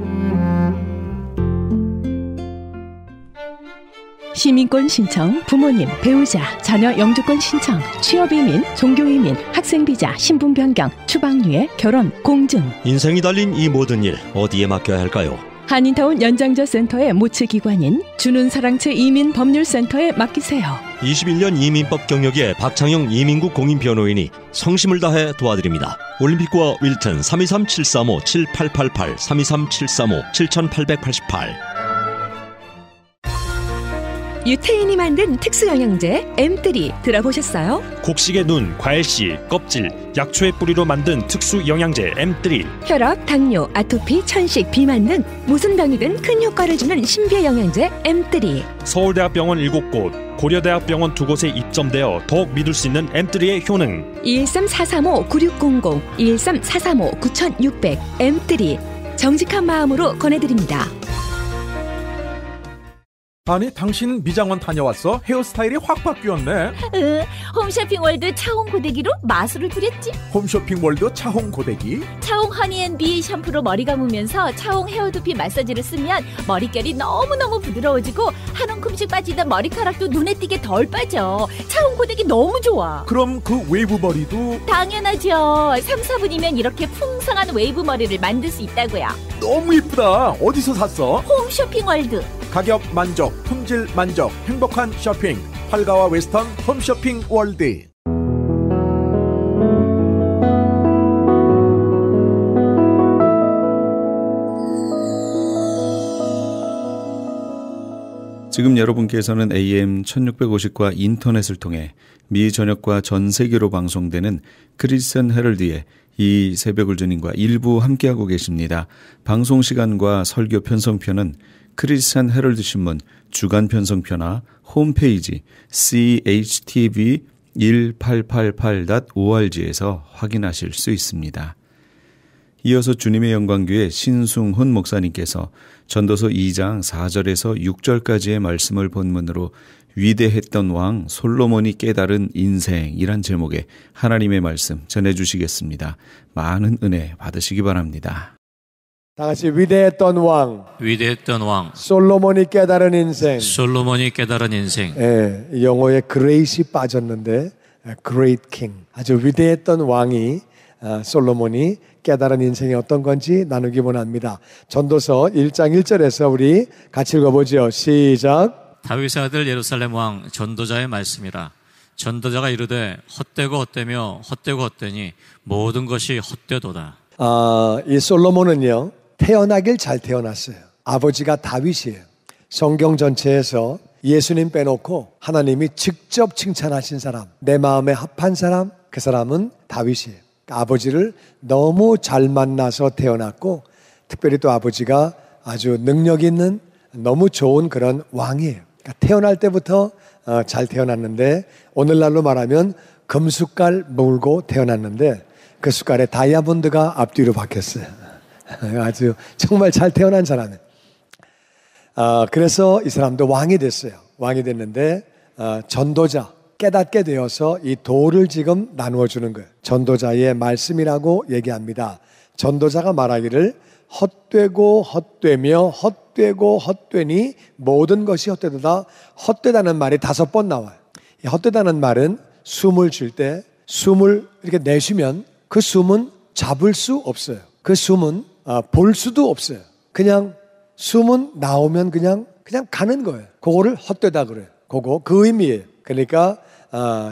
시민권 신청, 부모님, 배우자, 자녀 영주권 신청, 취업이민, 종교이민, 학생비자, 신분 변경, 추방유예, 결혼, 공증. 인생이 달린 이 모든 일 어디에 맡겨야 할까요? 한인타운 연장자 센터의 모치기관인 주눈사랑채 이민법률센터에 맡기세요. 21년 이민법 경력의 박창영 이민국 공인변호인이 성심을 다해 도와드립니다. 올림픽과 윌튼 323-735-7888 323-735-7888. 유태인이 만든 특수영양제 M3 들어보셨어요? 곡식의 눈, 과일씨, 껍질, 약초의 뿌리로 만든 특수영양제 M3. 혈압, 당뇨, 아토피, 천식, 비만 등 무슨 병이든 큰 효과를 주는 신비의 영양제 M3. 서울대학병원 7곳, 고려대학병원 2곳에 입점되어 더욱 믿을 수 있는 M3의 효능. 213-435-9600, 213-435-9600 M3. 정직한 마음으로 권해드립니다. 아니 당신 미장원 다녀왔어? 헤어스타일이 확 바뀌었네. 홈쇼핑월드 차홍 고데기로 마술을 부렸지. 홈쇼핑월드 차홍 고데기. 차홍 허니앤비 샴푸로 머리 감으면서 차홍 헤어두피 마사지를 쓰면 머릿결이 너무너무 부드러워지고 한 움큼씩 빠지던 머리카락도 눈에 띄게 덜 빠져. 차홍 고데기 너무 좋아. 그럼 그 웨이브 머리도? 당연하죠. 3-4분이면 이렇게 풍성한 웨이브 머리를 만들 수 있다고요. 너무 이쁘다. 어디서 샀어? 홈쇼핑월드. 가격 만족, 품질 만족, 행복한 쇼핑. 팔가와 웨스턴 홈쇼핑 월드. 지금 여러분께서는 AM 1650과 인터넷을 통해 미 전역과 전 세계로 방송되는 크리스천 헤럴드의 이 새벽을 주님과 일부 함께하고 계십니다. 방송 시간과 설교 편성표는 크리스천 헤럴드 신문 주간 편성표나 홈페이지 chtv1888.org에서 확인하실 수 있습니다. 이어서 주님의 영광교회 신승훈 목사님께서 전도서 2장 4절에서 6절까지의 말씀을 본문으로 위대했던 왕 솔로몬이 깨달은 인생이란 제목의 하나님의 말씀 전해주시겠습니다. 많은 은혜 받으시기 바랍니다. 다 같이 위대했던 왕 솔로몬이 깨달은 인생. 예, 영어에 그레이시 빠졌는데 Great King, 아주 위대했던 왕이 솔로몬이 깨달은 인생이 어떤 건지 나누기 원합니다. 전도서 1장 1절에서 우리 같이 읽어보죠. 시작. 다윗의 아들 예루살렘 왕 전도자의 말씀이라. 전도자가 이르되 헛되고 헛되며 헛되고 헛되니 모든 것이 헛되도다. 이 솔로몬은요, 태어나길 잘 태어났어요. 아버지가 다윗이에요. 성경 전체에서 예수님 빼놓고 하나님이 직접 칭찬하신 사람, 내 마음에 합한 사람, 그 사람은 다윗이에요. 아버지를 너무 잘 만나서 태어났고, 특별히 또 아버지가 아주 능력 있는 너무 좋은 그런 왕이에요. 그러니까 태어날 때부터 잘 태어났는데, 오늘날로 말하면 금숟갈 물고 태어났는데 그 숟갈에 다이아몬드가 앞뒤로 박혔어요. 아주 정말 잘 태어난 사람이에요. 그래서 이 사람도 왕이 됐어요. 왕이 됐는데 전도자, 깨닫게 되어서 이 도를 지금 나누어 주는 거예요. 전도자의 말씀이라고 얘기합니다. 전도자가 말하기를 헛되고 헛되며 헛되고 헛되니 모든 것이 헛되도다. 헛되다는 말이 5번 나와요. 이 헛되다는 말은 숨을 쉴 때 숨을 이렇게 내쉬면 그 숨은 잡을 수 없어요. 그 숨은 볼 수도 없어요. 그냥 숨은 나오면 그냥 가는 거예요. 그거를 헛되다 그래요. 그 의미예요. 그러니까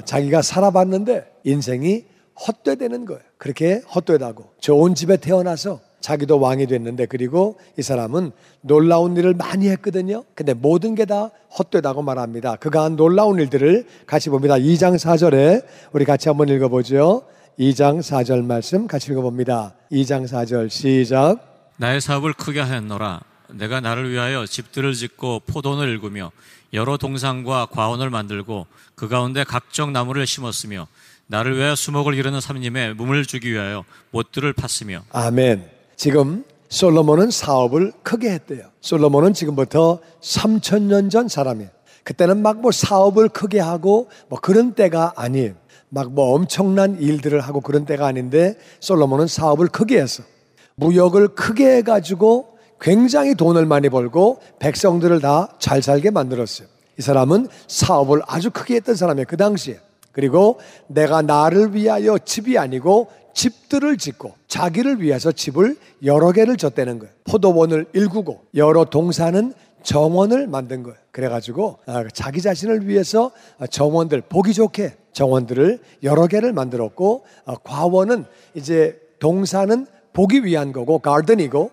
자기가 살아봤는데 인생이 헛되되는 거예요. 그렇게 헛되다고. 좋은 집에 태어나서 자기도 왕이 됐는데, 그리고 이 사람은 놀라운 일을 많이 했거든요. 근데 모든 게 다 헛되다고 말합니다. 그가 한 놀라운 일들을 같이 봅니다. 2장 4절에 우리 같이 한번 읽어보죠. 2장 4절 말씀 같이 읽어봅니다. 2장 4절 시작. 나의 사업을 크게 하였노라. 내가 나를 위하여 집들을 짓고 포도원을 일구며 여러 동산과 과원을 만들고 그 가운데 각종 나무를 심었으며 나를 위하여 수목을 기르는 삼림에 몸을 주기 위하여 못들을 팠으며. 아멘. 지금 솔로몬은 사업을 크게 했대요. 솔로몬은 지금부터 3,000년 전 사람이에요. 그때는 막 사업을 크게 하고 그런 때가 아니에요. 막 엄청난 일들을 하고 그런 때가 아닌데, 솔로몬은 사업을 크게 했어. 무역을 크게 해가지고 굉장히 돈을 많이 벌고 백성들을 다 잘 살게 만들었어요. 이 사람은 사업을 아주 크게 했던 사람이에요. 그 당시에. 그리고 내가 나를 위하여 집이 아니고 집들을 짓고 자기를 위해서 집을 여러 개를 졌다는 거예요. 포도원을 일구고 여러 동산은 정원을 만든 거예요. 그래가지고 자기 자신을 위해서 정원들, 보기 좋게 정원들을 여러 개를 만들었고, 과원은 이제 동산은 보기 위한 거고 가든이고,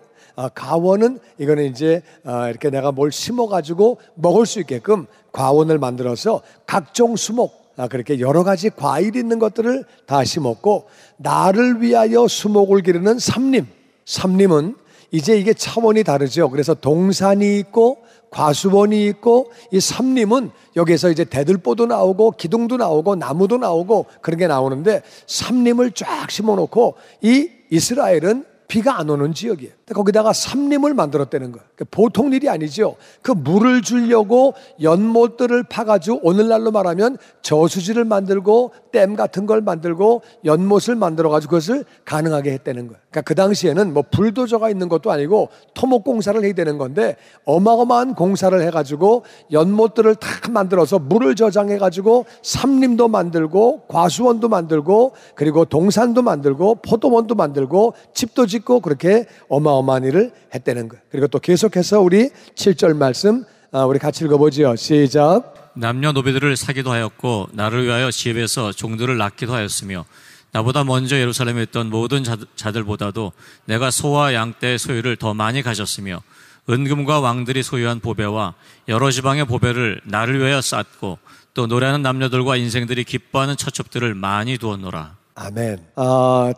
가원은 이거는 이제 이렇게 내가 뭘 심어가지고 먹을 수 있게끔 과원을 만들어서 각종 수목, 그렇게 여러 가지 과일 있는 것들을 다 심었고, 나를 위하여 수목을 기르는 삼림. 삼림은 이제 이게 차원이 다르죠. 그래서 동산이 있고 과수원이 있고, 이 삼림은 여기에서 이제 대들보도 나오고 기둥도 나오고 나무도 나오고 그런 게 나오는데, 삼림을 쫙 심어놓고, 이 이스라엘은 비가 안 오는 지역이에요. 거기다가 삼림을 만들었다는 거예요. 보통 일이 아니죠. 그 물을 주려고 연못들을 파가지고, 오늘날로 말하면 저수지를 만들고 댐 같은 걸 만들고 연못을 만들어가지고 그것을 가능하게 했다는 거예요. 그러니까 그 당시에는 뭐 불도저가 있는 것도 아니고 토목 공사를 해야 되는 건데, 어마어마한 공사를 해가지고 연못들을 다 만들어서 물을 저장해가지고 삼림도 만들고 과수원도 만들고 그리고 동산도 만들고 포도원도 만들고 집도 짓고 그렇게 어마어마한 일을 했다는 거예요. 그리고 또 계속해서 우리 7절 말씀 우리 같이 읽어보죠. 시작. 남녀노비들을 사기도 하였고 나를 위하여 집에서 종들을 낳기도 하였으며, 나보다 먼저 예루살렘에 있던 모든 자들보다도 내가 소와 양떼의 소유를 더 많이 가졌으며, 은금과 왕들이 소유한 보배와 여러 지방의 보배를 나를 위하여 쌓고, 또 노래하는 남녀들과 인생들이 기뻐하는 처첩들을 많이 두었노라. 아멘.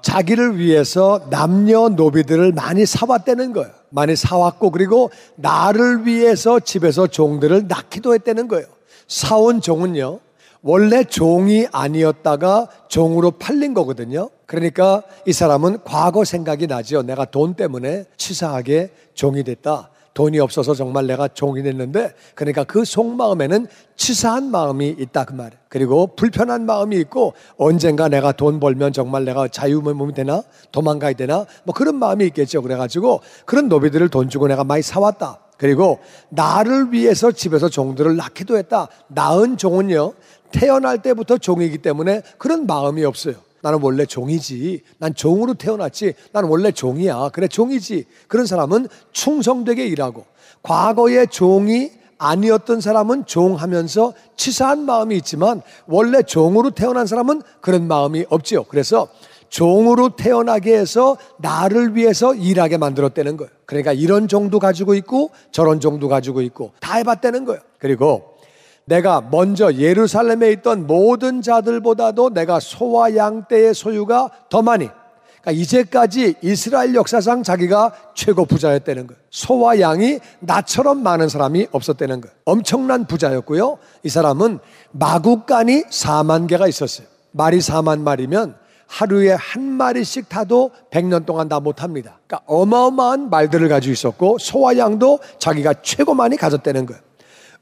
자기를 위해서 남녀노비들을 많이 사왔다는 거예요. 많이 사왔고, 그리고 나를 위해서 집에서 종들을 낳기도 했다는 거예요. 사온 종은요, 원래 종이 아니었다가 종으로 팔린 거거든요. 그러니까 이 사람은 과거 생각이 나죠. 내가 돈 때문에 치사하게 종이 됐다. 돈이 없어서 정말 내가 종이 됐는데, 그러니까 그 속마음에는 치사한 마음이 있다, 그 말이에요. 그리고 불편한 마음이 있고, 언젠가 내가 돈 벌면 정말 내가 자유몸이 되나? 도망가야 되나? 뭐 그런 마음이 있겠죠. 그래가지고 그런 노비들을 돈 주고 내가 많이 사왔다. 그리고 나를 위해서 집에서 종들을 낳기도 했다. 낳은 종은요, 태어날 때부터 종이기 때문에 그런 마음이 없어요. 나는 원래 종이지. 난 종으로 태어났지. 난 원래 종이야. 그래, 종이지. 그런 사람은 충성되게 일하고, 과거에 종이 아니었던 사람은 종하면서 치사한 마음이 있지만, 원래 종으로 태어난 사람은 그런 마음이 없지요. 그래서 종으로 태어나게 해서 나를 위해서 일하게 만들었다는 거예요. 그러니까 이런 종도 가지고 있고 저런 종도 가지고 있고 다 해봤다는 거예요. 그리고 내가 먼저 예루살렘에 있던 모든 자들보다도 내가 소와 양떼의 소유가 더 많이, 그러니까 이제까지 이스라엘 역사상 자기가 최고 부자였다는 거예요. 소와 양이 나처럼 많은 사람이 없었다는 거예요. 엄청난 부자였고요. 이 사람은 마구간이 4만 개가 있었어요. 말이 4만 마리면 하루에 한 마리씩 타도 100년 동안 다 못합니다. 그러니까 어마어마한 말들을 가지고 있었고, 소와 양도 자기가 최고 많이 가졌다는 거예요.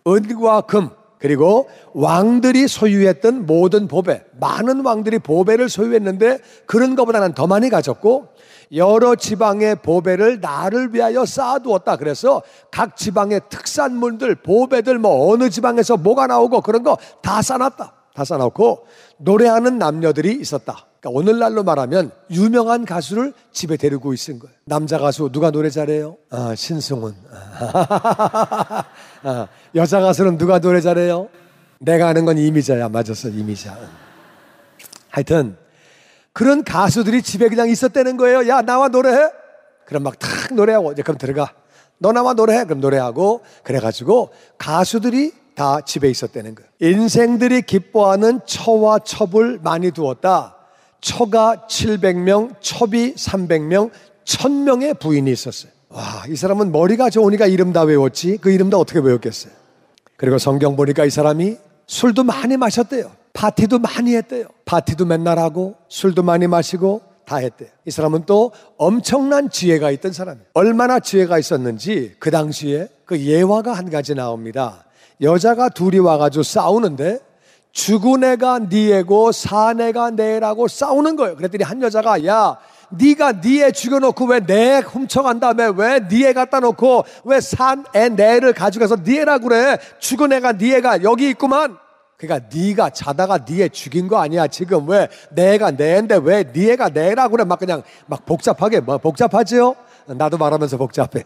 은과 금, 그리고 왕들이 소유했던 모든 보배, 많은 왕들이 보배를 소유했는데 그런 것보다는 더 많이 가졌고, 여러 지방의 보배를 나를 위하여 쌓아두었다. 그래서 각 지방의 특산물들, 보배들, 뭐 어느 지방에서 뭐가 나오고 그런 거 다 쌓아놨다. 다 쌓아놓고 노래하는 남녀들이 있었다. 그러니까 오늘날로 말하면 유명한 가수를 집에 데리고 있은 거예요. 남자 가수 누가 노래 잘해요? 신승훈. 여자 가수는 누가 노래 잘해요? 내가 아는 건 이미자야. 맞았어, 이미자. 하여튼 그런 가수들이 집에 그냥 있었다는 거예요. 야, 나와 노래해? 그럼 막 탁 노래하고, 이제 그럼 들어가. 너 나와 노래해? 그럼 노래하고. 그래가지고 가수들이 다 집에 있었다는 거예요. 인생들이 기뻐하는 처와 첩을 많이 두었다. 처가 700명, 첩이 300명, 1000명의 부인이 있었어요. 와, 이 사람은 머리가 좋으니까 이름 다 외웠지. 그 이름 다 어떻게 외웠겠어요? 그리고 성경 보니까 이 사람이 술도 많이 마셨대요. 파티도 많이 했대요. 파티도 맨날 하고 술도 많이 마시고 다 했대요. 이 사람은 또 엄청난 지혜가 있던 사람이에요. 얼마나 지혜가 있었는지 그 당시에 그 예화가 한 가지 나옵니다. 여자가 둘이 와가지고 싸우는데 죽은 애가 네 애고 산 애가 내 애라고 싸우는 거예요. 그랬더니 한 여자가, 야, 네가 네 애 죽여놓고 왜 내 애 훔쳐간 다음에 왜 네 애 갖다 놓고 왜 산 애 내 애를 가져가서 네 애라고 그래? 죽은 애가 네 애가 여기 있구만. 그러니까 네가 자다가 네 애 죽인 거 아니야. 지금 왜 내 애가 내 애인데 왜 네 애가 내 애라고 그래. 막 그냥 막 복잡하게. 뭐 복잡하지요? 나도 말하면서 복잡해.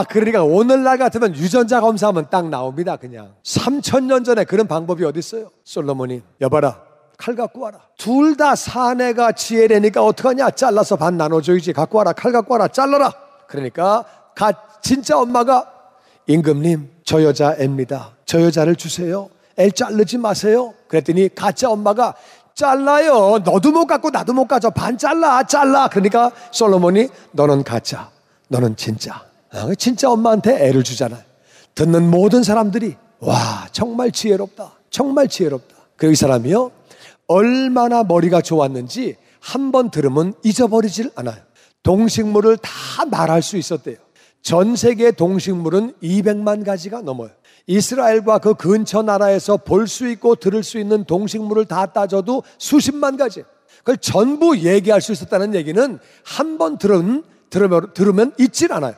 그러니까 오늘날 같으면 유전자 검사하면 딱 나옵니다. 그냥 3000년 전에 그런 방법이 어디 있어요? 솔로몬이 여봐라, 칼 갖고 와라. 둘 다 사내가 지혜래니까 어떡하냐? 잘라서 반 나눠줘야지. 갖고 와라, 칼 갖고 와라, 잘라라. 그러니까 진짜 엄마가 임금님, 저 여자 애입니다. 저 여자를 주세요. 애 자르지 마세요. 그랬더니 가짜 엄마가 잘라요. 너도 못 갖고 나도 못 가져. 반 잘라. 그러니까 솔로몬이 너는 가짜, 너는 진짜. 진짜 엄마한테 애를 주잖아요. 듣는 모든 사람들이 와, 정말 지혜롭다. 정말 지혜롭다. 그리고 이 사람이요, 얼마나 머리가 좋았는지 한 번 들으면 잊어버리질 않아요. 동식물을 다 말할 수 있었대요. 전 세계 동식물은 200만 가지가 넘어요. 이스라엘과 그 근처 나라에서 볼 수 있고 들을 수 있는 동식물을 다 따져도 수십만 가지. 그걸 전부 얘기할 수 있었다는 얘기는 한 번 들으면 잊질 않아요.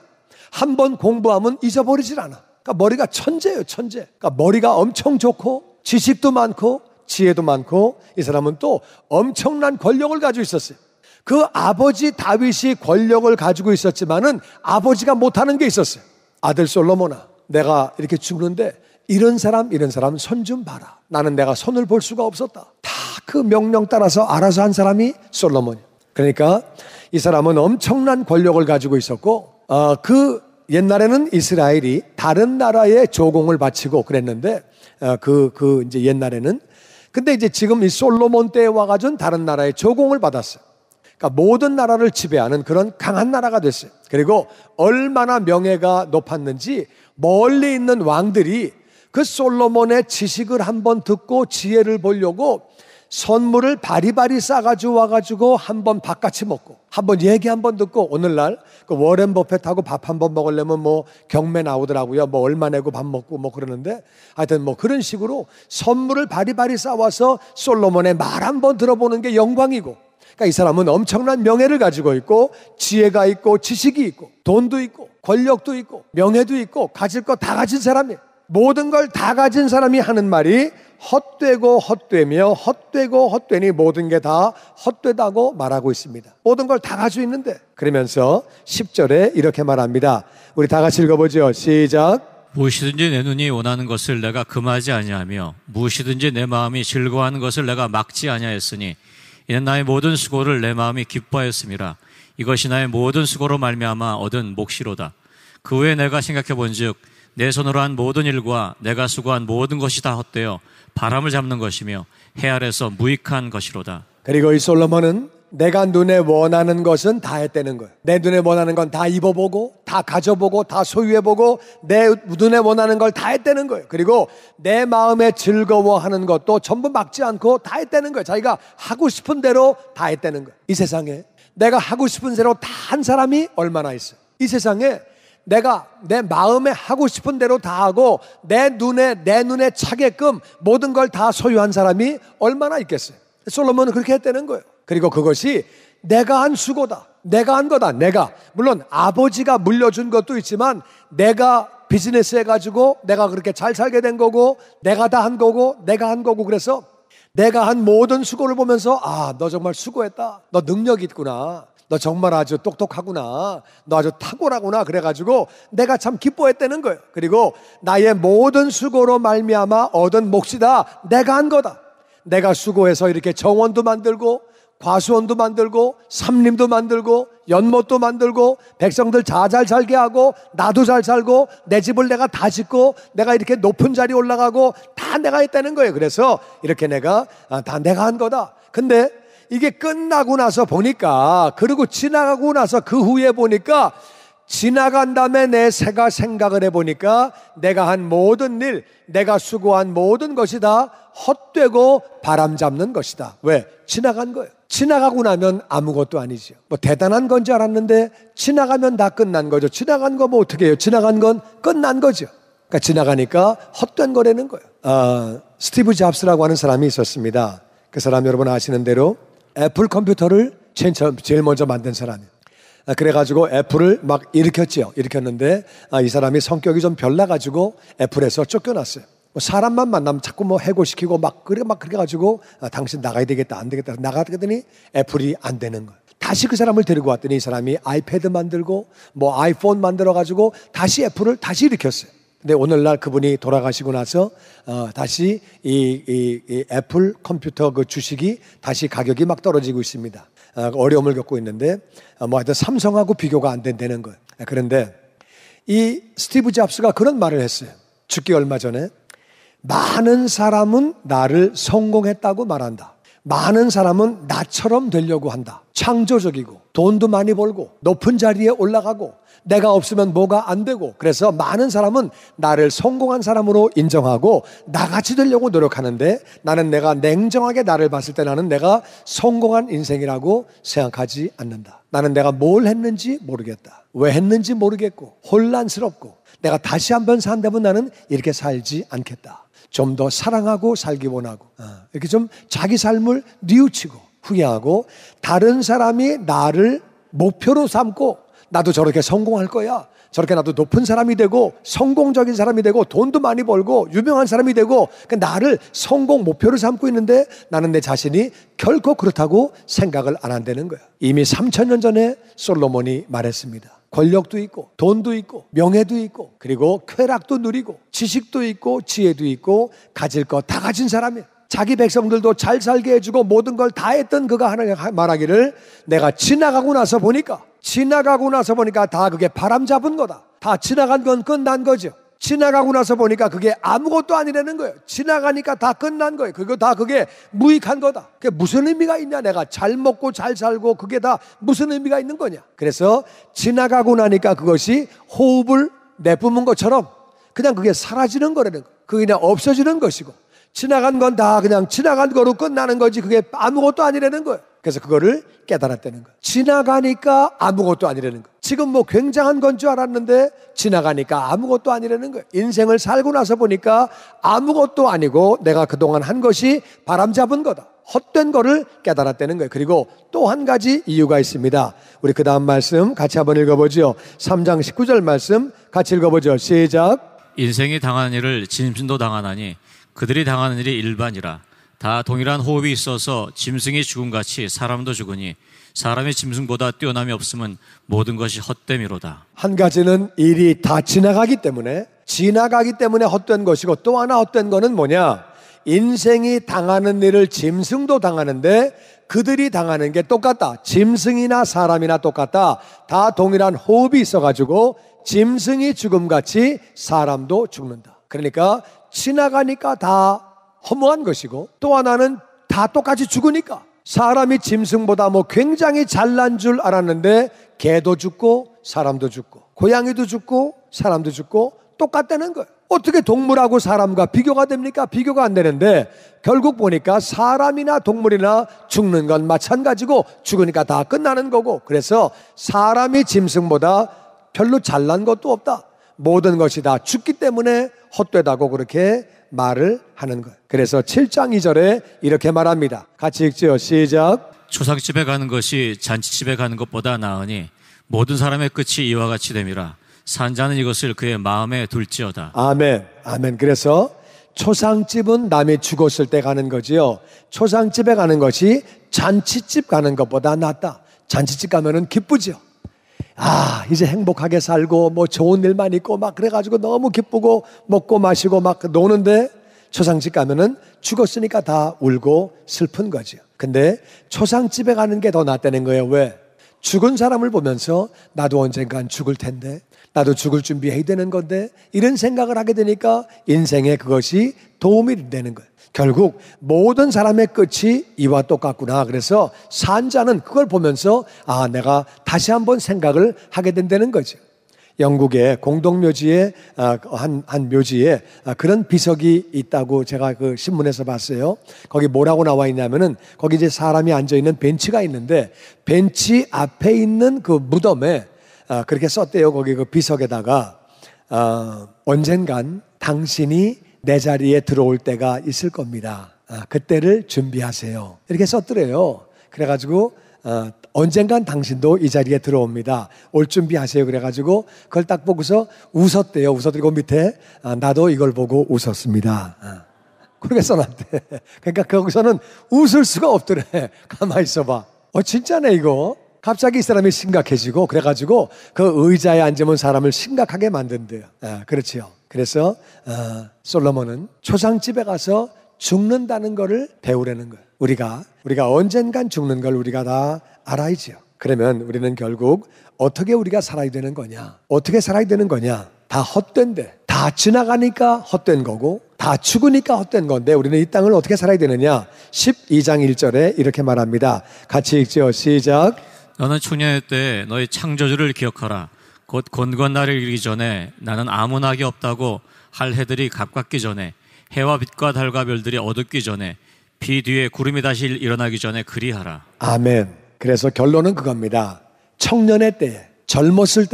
한 번 공부하면 잊어버리질 않아. 그러니까 머리가 천재예요, 천재. 그러니까 머리가 엄청 좋고 지식도 많고 지혜도 많고, 이 사람은 또 엄청난 권력을 가지고 있었어요. 그 아버지 다윗이 권력을 가지고 있었지만은 아버지가 못하는 게 있었어요. 아들 솔로몬아, 내가 이렇게 죽는데 이런 사람 손 좀 봐라. 나는 내가 손을 볼 수가 없었다. 다 그 명령 따라서 알아서 한 사람이 솔로몬이에요. 그러니까 이 사람은 엄청난 권력을 가지고 있었고, 그 옛날에는 이스라엘이 다른 나라에 조공을 바치고 그랬는데, 이제 옛날에는. 근데 이제 지금 이 솔로몬 때에 와가지고 다른 나라에 조공을 받았어요. 그러니까 모든 나라를 지배하는 그런 강한 나라가 됐어요. 그리고 얼마나 명예가 높았는지 멀리 있는 왕들이 그 솔로몬의 지식을 한번 듣고 지혜를 보려고 선물을 바리바리 싸가지고 와가지고 한번 밥같이 먹고 한번 얘기 한번 듣고, 오늘날 그 워렌 버핏하고 밥 한번 먹으려면 뭐 경매 나오더라고요. 뭐 얼마 내고 밥 먹고 뭐 그러는데, 하여튼 뭐 그런 식으로 선물을 바리바리 싸와서 솔로몬의 말 한번 들어보는 게 영광이고, 그러니까 이 사람은 엄청난 명예를 가지고 있고 지혜가 있고 지식이 있고 돈도 있고 권력도 있고 명예도 있고 가질 거 다 가진 사람이에요. 모든 걸 다 가진 사람이 하는 말이 헛되고 헛되며 헛되고 헛되니 모든 게 다 헛되다고 말하고 있습니다. 모든 걸 다 가지고 있는데, 그러면서 10절에 이렇게 말합니다. 우리 다 같이 읽어보죠. 시작. 무엇이든지 내 눈이 원하는 것을 내가 금하지 아니하며 무엇이든지 내 마음이 즐거워하는 것을 내가 막지 아니하였으니 이는 나의 모든 수고를 내 마음이 기뻐하였음이라. 이것이 나의 모든 수고로 말미암아 얻은 몫이로다. 그 후에 내가 생각해 본즉 내 손으로 한 모든 일과 내가 수고한 모든 것이 다 헛되어 바람을 잡는 것이며 해 아래서 무익한 것이로다. 그리고 이 솔로몬은 내가 눈에 원하는 것은 다 했다는 거예요. 내 눈에 원하는 건 다 입어보고 다 가져보고 다 소유해보고 내 눈에 원하는 걸 다 했다는 거예요. 그리고 내 마음에 즐거워하는 것도 전부 막지 않고 다 했다는 거예요. 자기가 하고 싶은 대로 다 했다는 거예요. 이 세상에 내가 하고 싶은 대로 다 한 사람이 얼마나 있어요. 이 세상에 내가 내 마음에 하고 싶은 대로 다 하고 내 눈에 차게끔 모든 걸 다 소유한 사람이 얼마나 있겠어요. 솔로몬은 그렇게 했다는 거예요. 그리고 그것이 내가 한 수고다. 내가 한 거다. 내가. 물론 아버지가 물려준 것도 있지만 내가 비즈니스 해가지고 내가 그렇게 잘 살게 된 거고 내가 다 한 거고 내가 한 거고, 그래서 내가 한 모든 수고를 보면서 너 정말 수고했다. 너 능력 있구나. 너 정말 아주 똑똑하구나. 너 아주 탁월하구나. 그래가지고 내가 참 기뻐했다는 거예요. 그리고 나의 모든 수고로 말미암아 얻은 몫이다. 내가 한 거다. 내가 수고해서 이렇게 정원도 만들고 과수원도 만들고 삼림도 만들고 연못도 만들고 백성들 잘 살게 하고 나도 잘 살고 내 집을 내가 다 짓고 내가 이렇게 높은 자리에 올라가고 다 내가 했다는 거예요. 그래서 이렇게 내가 다 내가 한 거다. 근데 이게 끝나고 나서 보니까, 그리고 지나가고 나서 그 후에 보니까, 지나간 다음에 내가 생각을 해보니까 내가 한 모든 일, 내가 수고한 모든 것이 다 헛되고 바람 잡는 것이다. 왜? 지나간 거예요. 지나가고 나면 아무것도 아니죠. 뭐 대단한 건 줄 알았는데 지나가면 다 끝난 거죠. 지나간 거 뭐 어떻게 해요? 지나간 건 끝난 거죠. 그러니까 지나가니까 헛된 거라는 거예요. 스티브 잡스라고 하는 사람이 있었습니다. 그 사람 여러분 아시는 대로 애플 컴퓨터를 제일 먼저 만든 사람이에요. 그래가지고 애플을 막 일으켰죠. 일으켰는데 이 사람이 성격이 좀 별나가지고 애플에서 쫓겨났어요. 사람만 만나면 자꾸 해고시키고 그렇게 가지고 당신 나가야 되겠다, 안 되겠다. 나가더니 애플이 안 되는 거예요. 다시 그 사람을 데리고 왔더니 이 사람이 아이패드 만들고 아이폰 만들어 가지고 다시 애플을 다시 일으켰어요. 근데 오늘날 그분이 돌아가시고 나서 다시 이 애플 컴퓨터 그 주식이 다시 가격이 막 떨어지고 있습니다. 어려움을 겪고 있는데 하여튼 삼성하고 비교가 안 된다는 거예요. 그런데 이 스티브 잡스가 그런 말을 했어요. 죽기 얼마 전에 많은 사람은 나를 성공했다고 말한다. 많은 사람은 나처럼 되려고 한다. 창조적이고 돈도 많이 벌고 높은 자리에 올라가고 내가 없으면 뭐가 안 되고, 그래서 많은 사람은 나를 성공한 사람으로 인정하고 나같이 되려고 노력하는데 나는 내가 냉정하게 나를 봤을 때 나는 내가 성공한 인생이라고 생각하지 않는다. 나는 내가 뭘 했는지 모르겠다. 왜 했는지 모르겠고 혼란스럽고 내가 다시 한번 산다면 나는 이렇게 살지 않겠다. 좀 더 사랑하고 살기 원하고 이렇게 좀 자기 삶을 뉘우치고 후회하고 다른 사람이 나를 목표로 삼고 나도 저렇게 성공할 거야, 저렇게 나도 높은 사람이 되고 성공적인 사람이 되고 돈도 많이 벌고 유명한 사람이 되고 나를 성공 목표로 삼고 있는데 나는 내 자신이 결코 그렇다고 생각을 안 한다는 거야. 이미 3000년 전에 솔로몬이 말했습니다. 권력도 있고 돈도 있고 명예도 있고 그리고 쾌락도 누리고 지식도 있고 지혜도 있고 가질 거 다 가진 사람이야. 자기 백성들도 잘 살게 해주고 모든 걸 다 했던 그가 말하기를 내가 지나가고 나서 보니까 다 그게 바람 잡은 거다. 다 지나간 건 끝난 거죠. 지나가고 나서 보니까 그게 아무것도 아니라는 거예요. 지나가니까 다 끝난 거예요. 그게 무익한 거다. 그게 무슨 의미가 있냐. 내가 잘 먹고 잘 살고 그게 다 무슨 의미가 있는 거냐. 그래서 지나가고 나니까 그것이 호흡을 내뿜은 것처럼 그냥 그게 사라지는 거라는 거예요. 그게 그냥 없어지는 것이고 지나간 건 다 그냥 지나간 거로 끝나는 거지 그게 아무것도 아니라는 거예요. 그래서 그거를 깨달았다는 거예요. 지나가니까 아무것도 아니라는 거예요. 지금 굉장한 건 줄 알았는데 지나가니까 아무것도 아니라는 거예요. 인생을 살고 나서 보니까 아무것도 아니고 내가 그동안 한 것이 바람 잡은 거다. 헛된 거를 깨달았다는 거예요. 그리고 또 한 가지 이유가 있습니다. 우리 그 다음 말씀 같이 한번 읽어보죠. 3장 19절 말씀 같이 읽어보죠. 시작. 인생이 당하는 일을 짐승도 당하나니 그들이 당하는 일이 일반이라. 다 동일한 호흡이 있어서 짐승이 죽음같이 사람도 죽으니 사람이 짐승보다 뛰어남이 없으면 모든 것이 헛됨이로다. 한 가지는 일이 다 지나가기 때문에 헛된 것이고 또 하나 헛된 거는 뭐냐? 인생이 당하는 일을 짐승도 당하는데 그들이 당하는 게 똑같다. 짐승이나 사람이나 똑같다. 다 동일한 호흡이 있어가지고 짐승이 죽음같이 사람도 죽는다. 그러니까 지나가니까 다 허무한 것이고 또 하나는 다 똑같이 죽으니까 사람이 짐승보다 굉장히 잘난 줄 알았는데 개도 죽고 사람도 죽고 고양이도 죽고 사람도 죽고 똑같다는 거예요. 어떻게 동물하고 사람과 비교가 됩니까? 비교가 안 되는데 결국 보니까 사람이나 동물이나 죽는 건 마찬가지고 죽으니까 다 끝나는 거고 그래서 사람이 짐승보다 별로 잘난 것도 없다. 모든 것이 다 죽기 때문에 헛되다고 그렇게 말을 하는 거예요. 그래서 7장 2절에 이렇게 말합니다. 같이 읽죠. 시작. 초상집에 가는 것이 잔치집에 가는 것보다 나으니 모든 사람의 끝이 이와 같이 됨이라. 산자는 이것을 그의 마음에 둘지어다. 아멘. 아멘. 그래서 초상집은 남이 죽었을 때 가는 거지요. 초상집에 가는 것이 잔치집 가는 것보다 낫다. 잔치집 가면은 기쁘죠. 이제 행복하게 살고 좋은 일만 있고 그래가지고 너무 기쁘고 먹고 마시고 노는데 초상집 가면은 죽었으니까 다 울고 슬픈 거죠. 근데 초상집에 가는 게 더 낫다는 거예요. 왜? 죽은 사람을 보면서 나도 언젠간 죽을 텐데 나도 죽을 준비해야 되는 건데 이런 생각을 하게 되니까 인생에 그것이 도움이 되는 거예요. 결국 모든 사람의 끝이 이와 똑같구나. 그래서 산자는 그걸 보면서 내가 다시 한번 생각을 하게 된다는 거죠. 영국의 공동묘지에 한 묘지에 그런 비석이 있다고 제가 그 신문에서 봤어요. 거기 뭐라고 나와 있냐면은 거기 이제 사람이 앉아 있는 벤치가 있는데 벤치 앞에 있는 그 무덤에 그렇게 썼대요. 거기 그 비석에다가 언젠간 당신이 내 자리에 들어올 때가 있을 겁니다. 그때를 준비하세요. 이렇게 썼더래요. 그래가지고 언젠간 당신도 이 자리에 들어옵니다. 올 준비하세요. 그래가지고 그걸 딱 보고서 웃었대요. 웃었더니 밑에 나도 이걸 보고 웃었습니다. 그렇게 써놨대. 그러니까 거기서는 웃을 수가 없더래. 가만히 있어봐. 진짜네 이거. 갑자기 이 사람이 심각해지고 그래가지고 그 의자에 앉으면 사람을 심각하게 만든대요. 그렇지요. 그래서 솔로몬은 초상집에 가서 죽는다는 거를 배우려는 거예요. 우리가 언젠간 죽는 걸 우리가 다 알아야지요. 그러면 우리는 결국 어떻게 우리가 살아야 되는 거냐? 어떻게 살아야 되는 거냐? 다 헛된데, 다 지나가니까 헛된 거고 다 죽으니까 헛된 건데 우리는 이 땅을 어떻게 살아야 되느냐? 12장 1절에 이렇게 말합니다. 같이 읽죠. 시작. 너는 초년의 때에 너의 창조주를 기억하라. 곧 곤고한 날이 이르기 전에 나는 아무 낙이 없다고 할 해들이 가깝기 전에 해와 빛과 달과 별들이 어둡기 전에 비 뒤에 구름이 다시 일어나기 전에 그리하라. 아멘. 그래서 결론은 그겁니다. 청년의 때에, 젊었을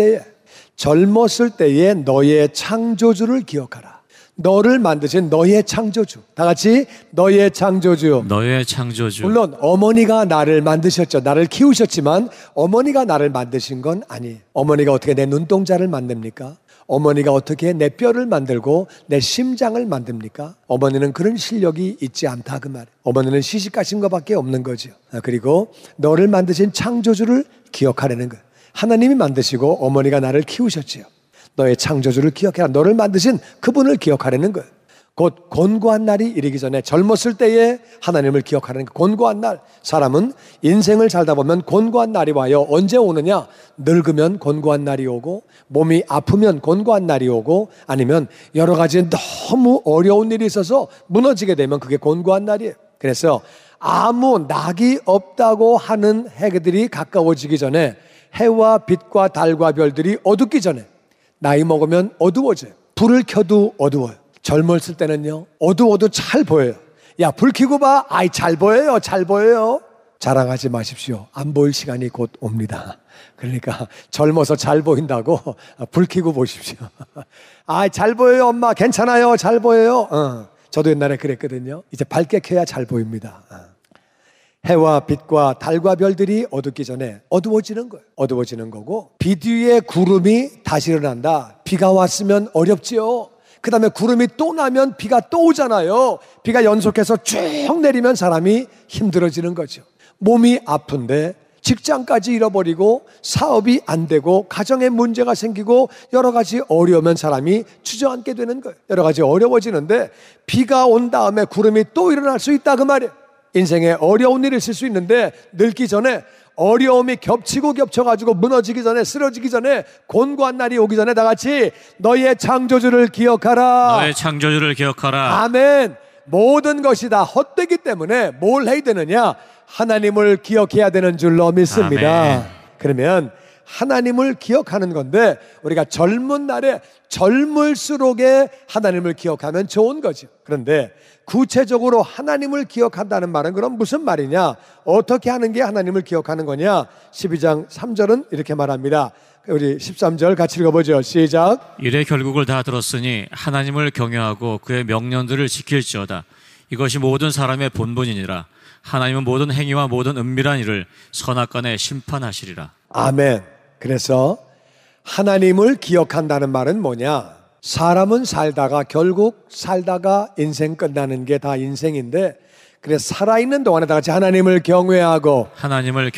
때에 너의 창조주를 기억하라. 너를 만드신 너의 창조주. 다 같이 너의 창조주. 너의 창조주. 물론 어머니가 나를 만드셨죠. 나를 키우셨지만 어머니가 나를 만드신 건 아니에요. 어머니가 어떻게 내 눈동자를 만듭니까? 어머니가 어떻게 내 뼈를 만들고 내 심장을 만듭니까? 어머니는 그런 실력이 있지 않다 그 말이에요. 어머니는 시집가신 것밖에 없는 거죠. 그리고 너를 만드신 창조주를 기억하라는 거예요. 하나님이 만드시고 어머니가 나를 키우셨지요. 너의 창조주를 기억해라. 너를 만드신 그분을 기억하라는 거예요. 곧 곤고한 날이 이르기 전에 젊었을 때에 하나님을 기억하라는 거예요. 곤고한 날. 사람은 인생을 살다 보면 곤고한 날이 와요. 언제 오느냐? 늙으면 곤고한 날이 오고 몸이 아프면 곤고한 날이 오고 아니면 여러 가지 너무 어려운 일이 있어서 무너지게 되면 그게 곤고한 날이에요. 그래서 아무 낙이 없다고 하는 해들이 가까워지기 전에 해와 빛과 달과 별들이 어둡기 전에 나이 먹으면 어두워져요. 불을 켜도 어두워요. 젊었을 때는요 어두워도 잘 보여요. 야, 불 켜고 봐. 아이, 잘 보여요. 잘 보여요. 자랑하지 마십시오. 안 보일 시간이 곧 옵니다. 그러니까 젊어서 잘 보인다고 불 켜고 보십시오. 아이, 잘 보여요 엄마. 괜찮아요. 잘 보여요. 저도 옛날에 그랬거든요. 이제 밝게 켜야 잘 보입니다. 해와 빛과 달과 별들이 어둡기 전에 어두워지는 거예요. 어두워지는 거고 비 뒤에 구름이 다시 일어난다. 비가 왔으면 어렵지요. 그 다음에 구름이 또 나면 비가 또 오잖아요. 비가 연속해서 쭉 내리면 사람이 힘들어지는 거죠. 몸이 아픈데 직장까지 잃어버리고 사업이 안 되고 가정에 문제가 생기고 여러 가지 어려우면 사람이 주저앉게 되는 거예요. 여러 가지 어려워지는데 비가 온 다음에 구름이 또 일어날 수 있다 그 말이에요. 인생에 어려운 일이 있을 수 있는데 늙기 전에 어려움이 겹치고 겹쳐가지고 무너지기 전에 쓰러지기 전에 곤고한 날이 오기 전에 다 같이 너의 창조주를 기억하라. 너의 창조주를 기억하라. 아멘. 모든 것이 다 헛되기 때문에 뭘 해야 되느냐? 하나님을 기억해야 되는 줄로 믿습니다. 아멘. 그러면 하나님을 기억하는 건데 우리가 젊은 날에 젊을수록에 하나님을 기억하면 좋은 거죠. 그런데 구체적으로 하나님을 기억한다는 말은 그럼 무슨 말이냐? 어떻게 하는 게 하나님을 기억하는 거냐? 12장 3절은 이렇게 말합니다. 우리 13절 같이 읽어보죠. 시작. 이래 결국을 다 들었으니 하나님을 경외하고 그의 명령들을 지킬지어다. 이것이 모든 사람의 본분이니라. 하나님은 모든 행위와 모든 은밀한 일을 선악간에 심판하시리라. 아멘. 그래서 하나님을 기억한다는 말은 뭐냐? 사람은 살다가 결국 살다가 인생 끝나는 게 다 인생인데 그래서 살아있는 동안에 다 같이 하나님을 경외하고 하나님을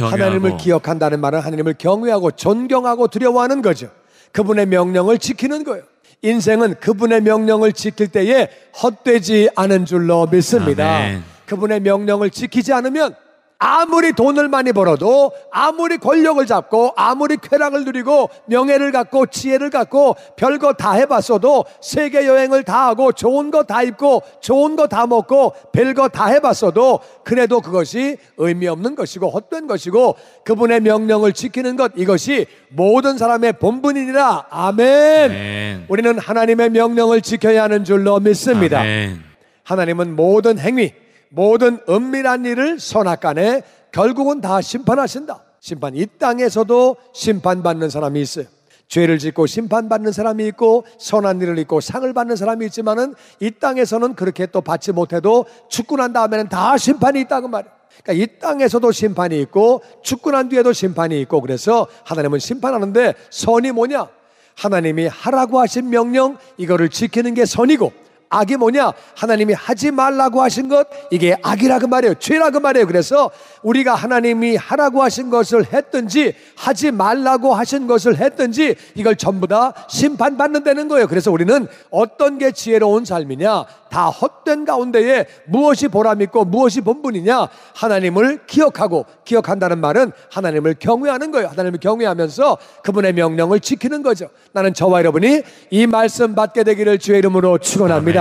기억한다는 말은 하나님을 경외하고 존경하고 두려워하는 거죠. 그분의 명령을 지키는 거예요. 인생은 그분의 명령을 지킬 때에 헛되지 않은 줄로 믿습니다. 아멘. 그분의 명령을 지키지 않으면 아무리 돈을 많이 벌어도 아무리 권력을 잡고 아무리 쾌락을 누리고 명예를 갖고 지혜를 갖고 별거 다 해봤어도 세계 여행을 다 하고 좋은 거 다 입고 좋은 거 다 먹고 별거 다 해봤어도 그래도 그것이 의미 없는 것이고 헛된 것이고 그분의 명령을 지키는 것 이것이 모든 사람의 본분이니라. 아멘. 아멘. 우리는 하나님의 명령을 지켜야 하는 줄로 믿습니다. 아멘. 하나님은 모든 행위 모든 은밀한 일을 선악간에 결국은 다 심판하신다. 심판 이 땅에서도 심판받는 사람이 있어요. 죄를 짓고 심판받는 사람이 있고 선한 일을 있고 상을 받는 사람이 있지만은 이 땅에서는 그렇게 또 받지 못해도 죽고 난 다음에는 다 심판이 있다고 말이에요. 그러니까 이 땅에서도 심판이 있고 죽고 난 뒤에도 심판이 있고, 그래서 하나님은 심판하는데 선이 뭐냐? 하나님이 하라고 하신 명령, 이거를 지키는 게 선이고, 악이 뭐냐? 하나님이 하지 말라고 하신 것, 이게 악이라고 말이에요. 죄라고 말이에요. 그래서 우리가 하나님이 하라고 하신 것을 했든지 하지 말라고 하신 것을 했든지 이걸 전부 다 심판받는다는 거예요. 그래서 우리는 어떤 게 지혜로운 삶이냐? 다 헛된 가운데에 무엇이 보람있고 무엇이 본분이냐? 하나님을 기억하고, 기억한다는 말은 하나님을 경외하는 거예요. 하나님을 경외하면서 그분의 명령을 지키는 거죠. 나는 저와 여러분이 이 말씀 받게 되기를 주의 이름으로 축원합니다.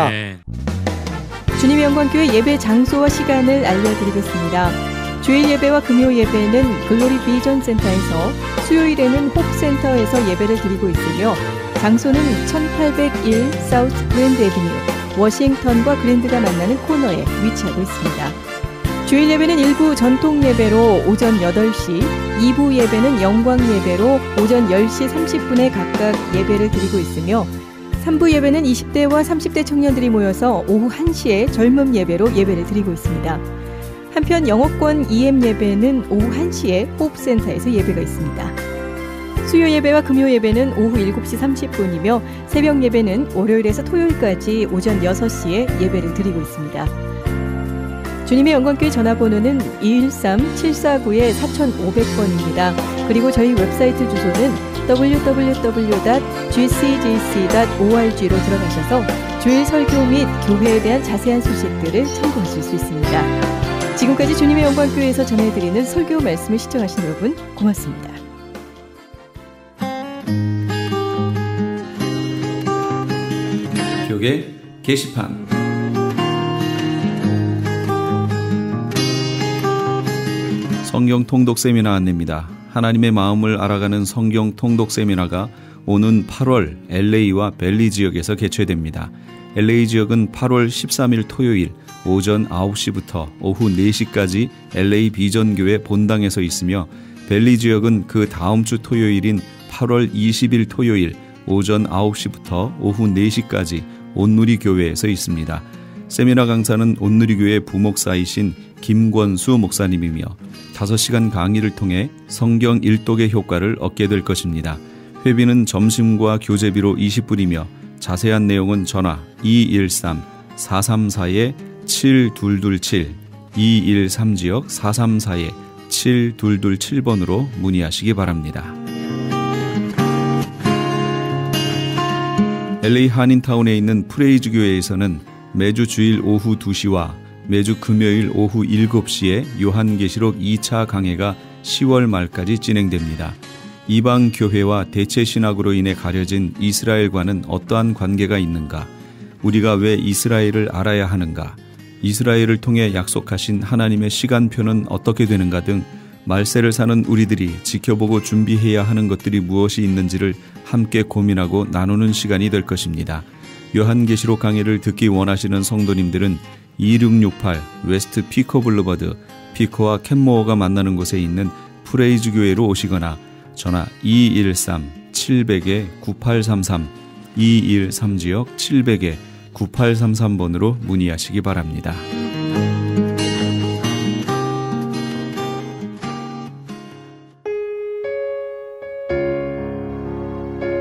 주님의 영광교회 예배 장소와 시간을 알려드리겠습니다. 주일 예배와 금요 예배는 글로리 비전 센터에서, 수요일에는 홉센터에서 예배를 드리고 있으며, 장소는 1801 사우스 그랜드 애비뉴, 워싱턴과 그랜드가 만나는 코너에 위치하고 있습니다. 주일 예배는 일부 전통 예배로 오전 8시, 2부 예배는 영광 예배로 오전 10시 30분에 각각 예배를 드리고 있으며, 3부 예배는 20대와 30대 청년들이 모여서 오후 1시에 젊음 예배로 예배를 드리고 있습니다. 한편 영어권 EM 예배는 오후 1시에 호흡센터에서 예배가 있습니다. 수요 예배와 금요 예배는 오후 7시 30분이며 새벽 예배는 월요일에서 토요일까지 오전 6시에 예배를 드리고 있습니다. 주님의 영광교회 전화번호는 213-749-4500번입니다. 그리고 저희 웹사이트 주소는 www.gcjc.org로 들어가셔서 주일 설교 및 교회에 대한 자세한 소식들을 참고하실 수 있습니다. 지금까지 주님의 영광교회에서 전해드리는 설교 말씀을 시청하신 여러분 고맙습니다. 벽의 게시판. 성경 통독 세미나 안내입니다. 하나님의 마음을 알아가는 성경 통독 세미나가 오는 8월 LA와 벨리 지역에서 개최됩니다. LA 지역은 8월 13일 토요일 오전 9시부터 오후 4시까지 LA 비전교회 본당에서 있으며, 벨리 지역은 그 다음 주 토요일인 8월 20일 토요일 오전 9시부터 오후 4시까지 온누리 교회에서 있습니다. 세미나 강사는 온누리 교회 부목사이신 김권수 목사님이며 5시간 강의를 통해 성경 일독의 효과를 얻게 될 것입니다. 회비는 점심과 교재비로 20불이며 자세한 내용은 전화 213-434-7227 213지역 434-7227번으로 문의하시기 바랍니다. LA 한인타운에 있는 프레이즈 교회에서는 매주 주일 오후 2시와 매주 금요일 오후 7시에 요한계시록 2차 강해가 10월 말까지 진행됩니다. 이방 교회와 대체 신학으로 인해 가려진 이스라엘과는 어떠한 관계가 있는가? 우리가 왜 이스라엘을 알아야 하는가? 이스라엘을 통해 약속하신 하나님의 시간표는 어떻게 되는가 등 말세를 사는 우리들이 지켜보고 준비해야 하는 것들이 무엇이 있는지를 함께 고민하고 나누는 시간이 될 것입니다. 요한계시록 강해를 듣기 원하시는 성도님들은 2668 웨스트 피커 블루버드, 피커와 캔모어가 만나는 곳에 있는 프레이즈 교회로 오시거나 전화 213-700-9833 213지역 700-9833번으로 문의하시기 바랍니다.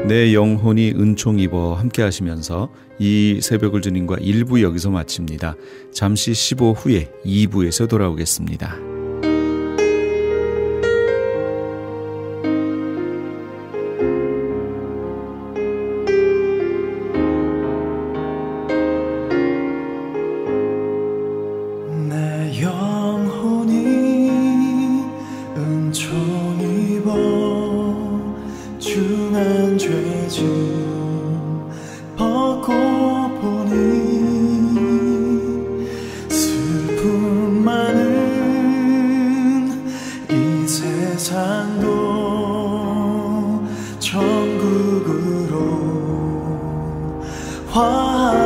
내 영혼이 은총 입어 함께 하시면서 이 새벽을 주님과 1부 여기서 마칩니다. 잠시 15 후에 2부에서 돌아오겠습니다. 내 영혼이 은총 입어 중한 죄짐 벗고 보니 슬픔 많은 이 세상도 천국으로 화